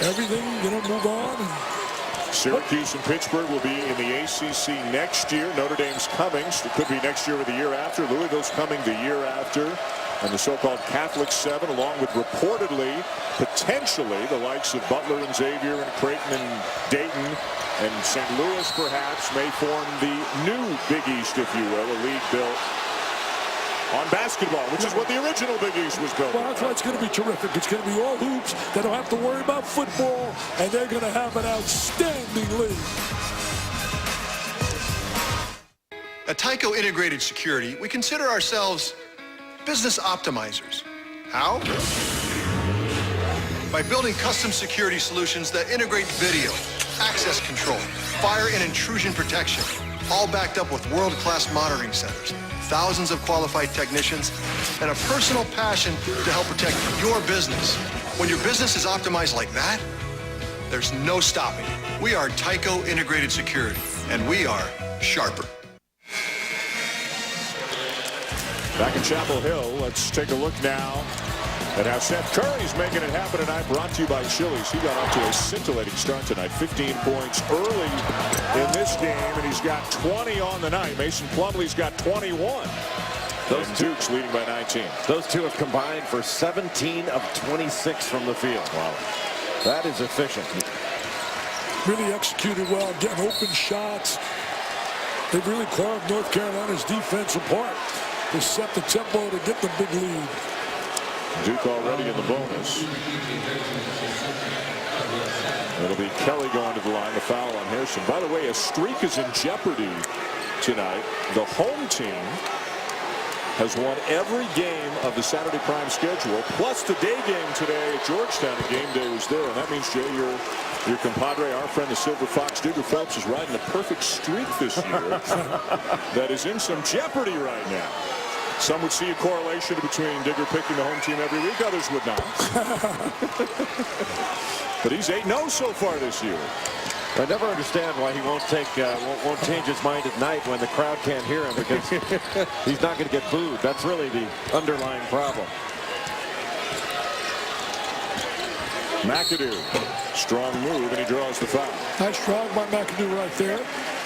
everything, move on. And Syracuse and Pittsburgh will be in the ACC next year. Notre Dame's coming. So it could be next year or the year after. Louisville's coming the year after. And the so-called Catholic Seven, along with reportedly, potentially, the likes of Butler and Xavier and Creighton and Dayton and St. Louis, perhaps, may form the new Big East, if you will, a league built on basketball, which is what the original Big East was built on. Well, that's why it's going to be terrific. It's going to be all hoops. They don't have to worry about football, and they're going to have an outstanding league. At Tyco Integrated Security, we consider ourselves business optimizers. How? By building custom security solutions that integrate video, access control, fire and intrusion protection, all backed up with world-class monitoring centers, thousands of qualified technicians, and a personal passion to help protect your business. When your business is optimized like that, there's no stopping it. We are Tyco Integrated Security, and we are sharper. Back in Chapel Hill, let's take a look now at how Seth Curry's making it happen tonight, brought to you by Chili's. He got off to a scintillating start tonight. 15 points early in this game, and he's got 20 on the night. Mason Plumlee's got 21. Those Dukes leading by 19. Those two have combined for 17 of 26 from the field. Wow. That is efficient. Really executed well, getting open shots. They've really carved North Carolina's defense apart to set the tempo to get the big lead. Duke already in the bonus. It'll be Kelly going to the line, the foul on Hairston. By the way, a streak is in jeopardy tonight. The home team has won every game of the Saturday Prime schedule, plus the day game today at Georgetown. A game day was there, and that means, Jay, your compadre, our friend, the Silver Fox, Digger Phelps, is riding a perfect streak this year that is in some jeopardy right now. Some would see a correlation between Digger picking the home team every week. Others would not. But he's 8-0 so far this year. I never understand why he won't change his mind at night when the crowd can't hear him, because he's not going to get booed. That's really the underlying problem. McAdoo, strong move, and he draws the foul. Nice drive by McAdoo right there.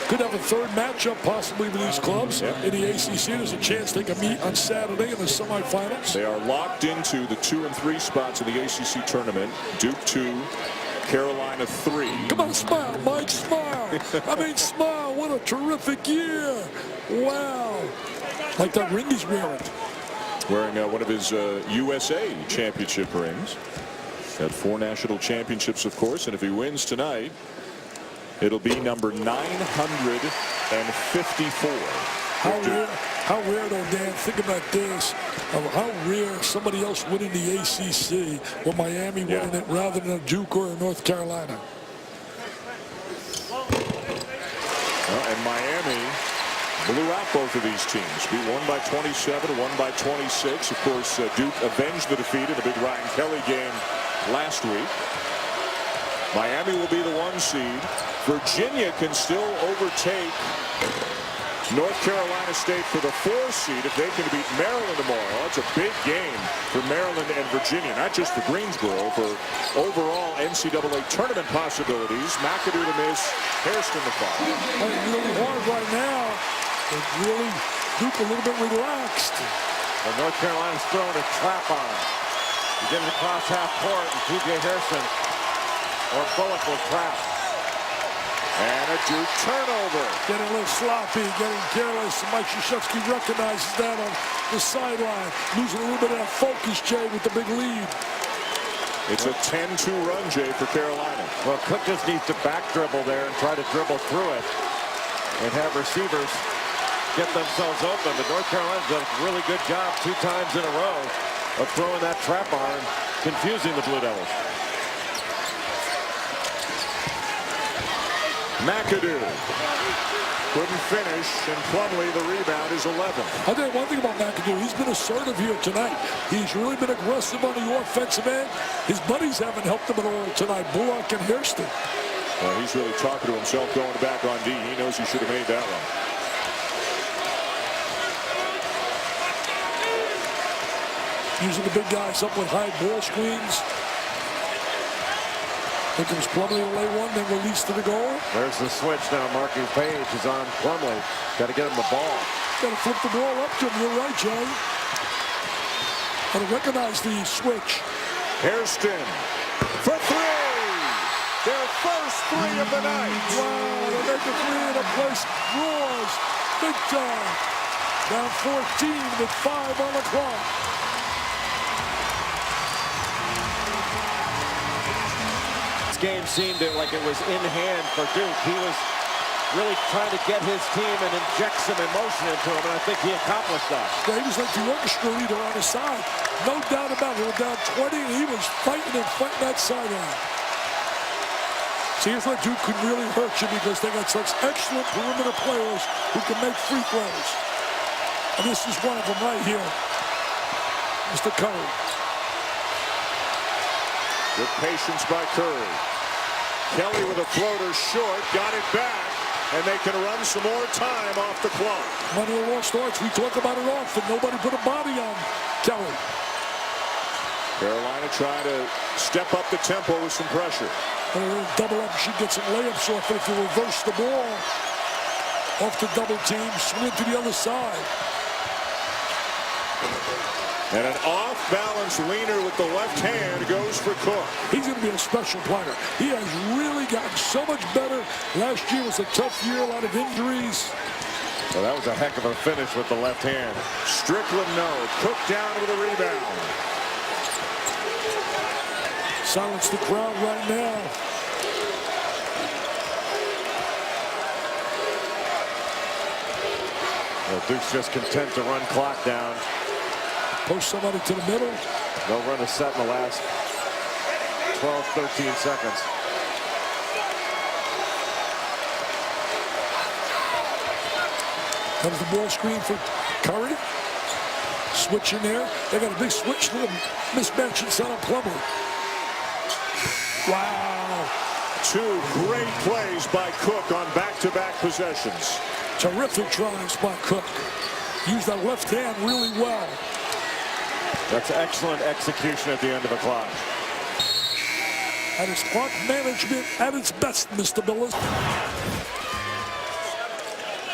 Could have a third matchup possibly with these clubs in the ACC. There's a chance they can meet on Saturday in the semifinals. They are locked into the 2 and 3 spots in the ACC tournament. Duke 2, Carolina 3. Come on, smile, Mike, smile. I mean, smile. What a terrific year. Wow. Like that ring he's wearing. Wearing one of his USA championship rings. Had 4 national championships, of course, and if he wins tonight, it'll be number 954. How rare, though, Dan, think about this, of how rare somebody else winning the ACC with Miami winning it rather than a Duke or a North Carolina. Well, and Miami blew out both of these teams. Beat one by 27, one by 26. Of course, Duke avenged the defeat in a big Ryan Kelly game last week. Miami will be the 1 seed. Virginia can still overtake North Carolina State for the 4 seed if they can beat Maryland tomorrow. That's a big game for Maryland and Virginia, not just for Greensboro, for overall NCAA tournament possibilities. McAdoo to miss, Hairston to foul. Playing really hard right now. They're really Duke a little bit relaxed. Well, North Carolina's throwing a trap on him. You get it across half court, and T.J. Hairston or Bullock will trap. And a Duke turnover. Getting a little sloppy, getting careless. Mike Krzyzewski recognizes that on the sideline. Losing a little bit of that focus, Jay, with the big lead. It's a 10-2 run, Jay, for Carolina. Well, Cook just needs to back dribble there and try to dribble through it and have receivers get themselves open. But North Carolina's done a really good job 2 times in a row of throwing that trap on, confusing the Blue Devils. McAdoo couldn't finish, and Plumlee, the rebound, is 11. I'll tell you one thing about McAdoo. He's been assertive here tonight. He's really been aggressive on the offensive end. His buddies haven't helped him at all tonight, Bullock and Hairston. Well, he's really talking to himself going back on D. He knows he should have made that one. Using the big guys up with high ball screens. Here comes Plumlee to lay one, then release to the goal. There's the switch now. Marquis Page is on Plumlee. Got to get him the ball. Got to flip the ball up to him. You're right, Jay. Got to recognize the switch. Hairston for 3. Their first 3 of the night. Wow, they make a 3 and the place roars big time. Down 14 with 5 on the clock. Game seemed like it was in hand for Duke. He was really trying to get his team and inject some emotion into him, and I think he accomplished that. Yeah, he was like the orchestra leader on his side. No doubt about it. They were down 20, and he was fighting that sideline. See, here's what Duke could really hurt you, because they got such excellent perimeter players who can make free throws. And this is one of them right here. Mr. Curry. Good patience by Curry. Kelly with a floater short, got it back, and they can run some more time off the clock. One of the lost arts, we talk about it often. Nobody put a body on Kelly. Carolina trying to step up the tempo with some pressure. And a little double up, she gets some layups off it if you reverse the ball. Off the double team, swing to the other side. And an off-balance leaner with the left hand goes for Cook. He's going to be a special player. He has really gotten so much better. Last year was a tough year, a lot of injuries. Well, that was a heck of a finish with the left hand. Strickland, no. Cook down with a rebound. Silence the crowd right now. Well, Duke's just content to run clock down. Post somebody to the middle. They'll run a set in the last 12, 13 seconds. Comes the ball screen for Curry. Switch in there. They got a big switch. Little mismatch inside on Plumlee. Wow. Two great plays by Cook on back-to-back possessions. Terrific tries by Cook. Used that left hand really well. That's excellent execution at the end of the clock. And it's clock management at its best, Mr. Millers.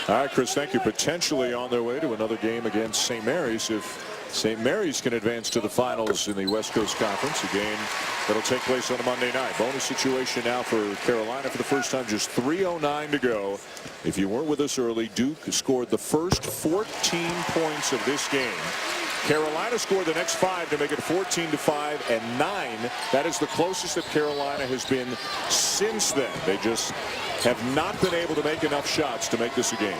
All right, Chris, thank you. Potentially on their way to another game against St. Mary's if St. Mary's can advance to the finals in the West Coast Conference, a game that'll take place on a Monday night. Bonus situation now for Carolina for the first time, just 3:09 to go. If you weren't with us early, Duke scored the first 14 points of this game. Carolina scored the next 5 to make it 14-5 and 9. That is the closest that Carolina has been since then. They just have not been able to make enough shots to make this a game.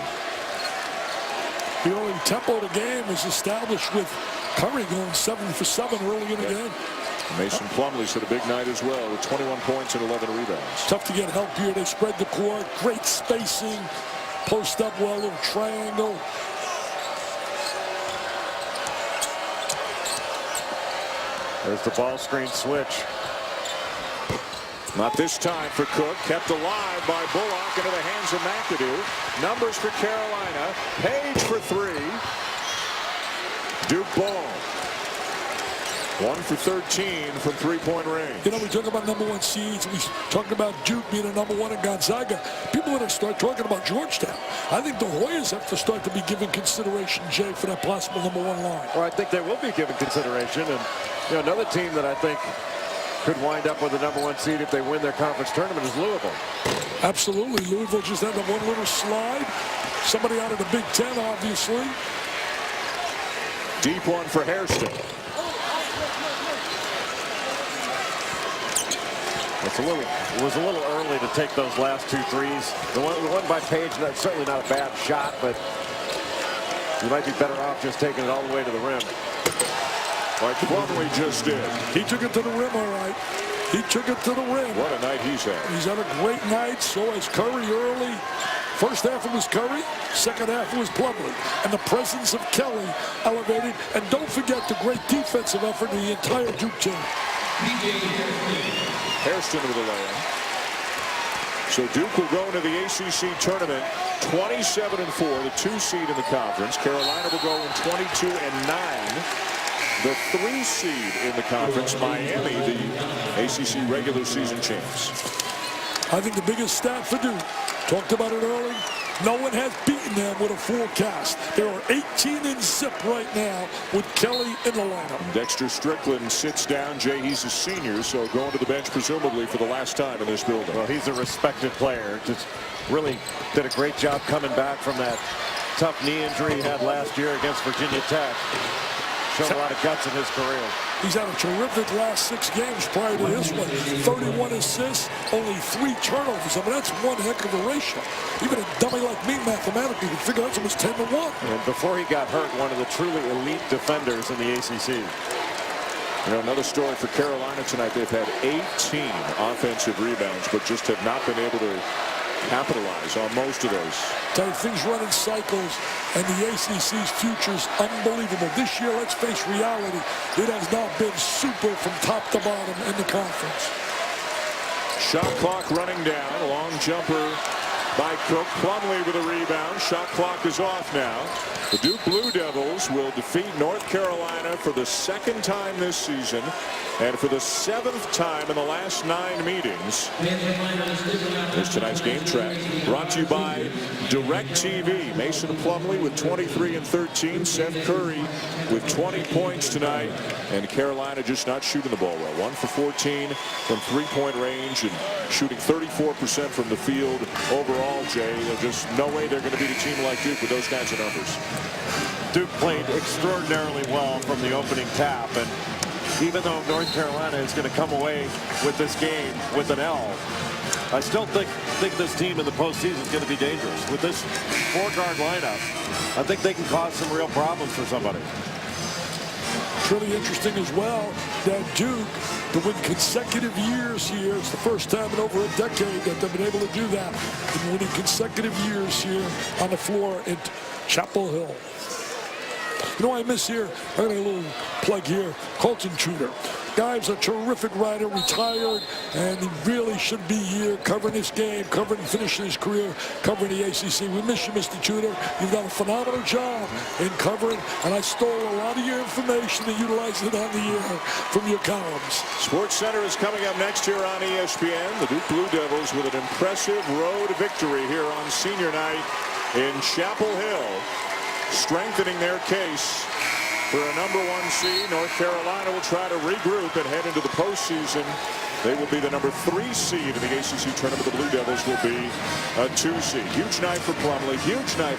The only tempo of the game was established with Curry going 7 for 7 early in the game. Mason Plumlee's had a big night as well with 21 points and 11 rebounds. Tough to get help here. They spread the court. Great spacing. Post up well, little triangle. There's the ball screen switch. Not this time for Cook. Kept alive by Bullock into the hands of McAdoo. Numbers for Carolina. Page for 3. Duke ball. 1 for 13 from three-point range. You know, we talk about #1 seeds. We talk about Duke being a #1 in Gonzaga. People are going to start talking about Georgetown. I think the Hoyas have to start to be given consideration, Jay, for that possible #1 line. Well, I think they will be given consideration. And, you know, another team that I think could wind up with a #1 seed if they win their conference tournament is Louisville. Absolutely. Louisville just had that one little slide. Somebody out of the Big Ten, obviously. Deep one for Hairston. It was a little early to take those last 2 threes. The one by Page, that's certainly not a bad shot, but you might be better off just taking it all the way to the rim. Like Plumlee just did. He took it to the rim, all right. He took it to the rim. What a night he's had. He's had a great night. So has Curry early. First half it was Curry. Second half it was Plumlee. And the presence of Kelly elevated. And don't forget the great defensive effort of the entire Duke team. Hairston with a layup. So Duke will go into the ACC tournament 27-4, the 2 seed in the conference. Carolina will go in 22-9. The 3 seed in the conference, Miami, the ACC regular season champs. I think the biggest stat for Duke, talked about it early, no one has beaten them with a full cast. They are 18-0 right now with Kelly in the lineup. Dexter Strickland sits down. Jay, he's a senior, so going to the bench presumably for the last time in this building. Well, he's a respected player. Just really did a great job coming back from that tough knee injury he had last year against Virginia Tech. Showed a lot of guts in his career. He's had a terrific last 6 games prior to this one. 31 assists, only 3 turnovers. I mean, that's one heck of a ratio. Even a dummy like me mathematically would figure that's almost 10-1. And before he got hurt, one of the truly elite defenders in the ACC. You know, another story for Carolina tonight. They've had 18 offensive rebounds, but just have not been able to capitalize on most of those. Tell you, things run in cycles, and the ACC's future is unbelievable. This year, let's face reality, it has not been super from top to bottom in the conference. Shot clock running down. Long jumper by Cook. Plumlee with a rebound. Shot clock is off now. The Duke Blue Devils will defeat North Carolina for the 2nd time this season and for the 7th time in the last 9 meetings. Here's tonight's game track. Brought to you by DirecTV. Mason Plumlee with 23 and 13. Seth Curry with 20 points tonight. And Carolina just not shooting the ball well. 1 for 14 from three-point range and shooting 34% from the field overall, Jay. There's just no way they're going to beat a team like Duke with those kinds of numbers. Duke played extraordinarily well from the opening tap, and even though North Carolina is going to come away with this game with an L, I still think this team in the postseason is going to be dangerous. With this 4-guard lineup, I think they can cause some real problems for somebody. It's really interesting as well that Duke, to win consecutive years here, it's the first time in over a decade that they've been able to do that, in winning consecutive years here on the floor at Chapel Hill. You know, I miss here, I'm getting a little plug here, Colton Tudor. Guy's a terrific writer, retired, and he really should be here covering this game, finishing his career, covering the ACC. We miss you, Mr. Tudor. You've done a phenomenal job in covering, and I stole a lot of your information and utilized it on the air from your columns. Sports Center is coming up next here on ESPN. The Duke Blue Devils with an impressive road victory here on senior night in Chapel Hill, strengthening their case for a #1 seed. North Carolina will try to regroup and head into the postseason. They will be the #3 seed in the ACC tournament. The Blue Devils will be a 2 seed. Huge night for Plumlee. Huge night.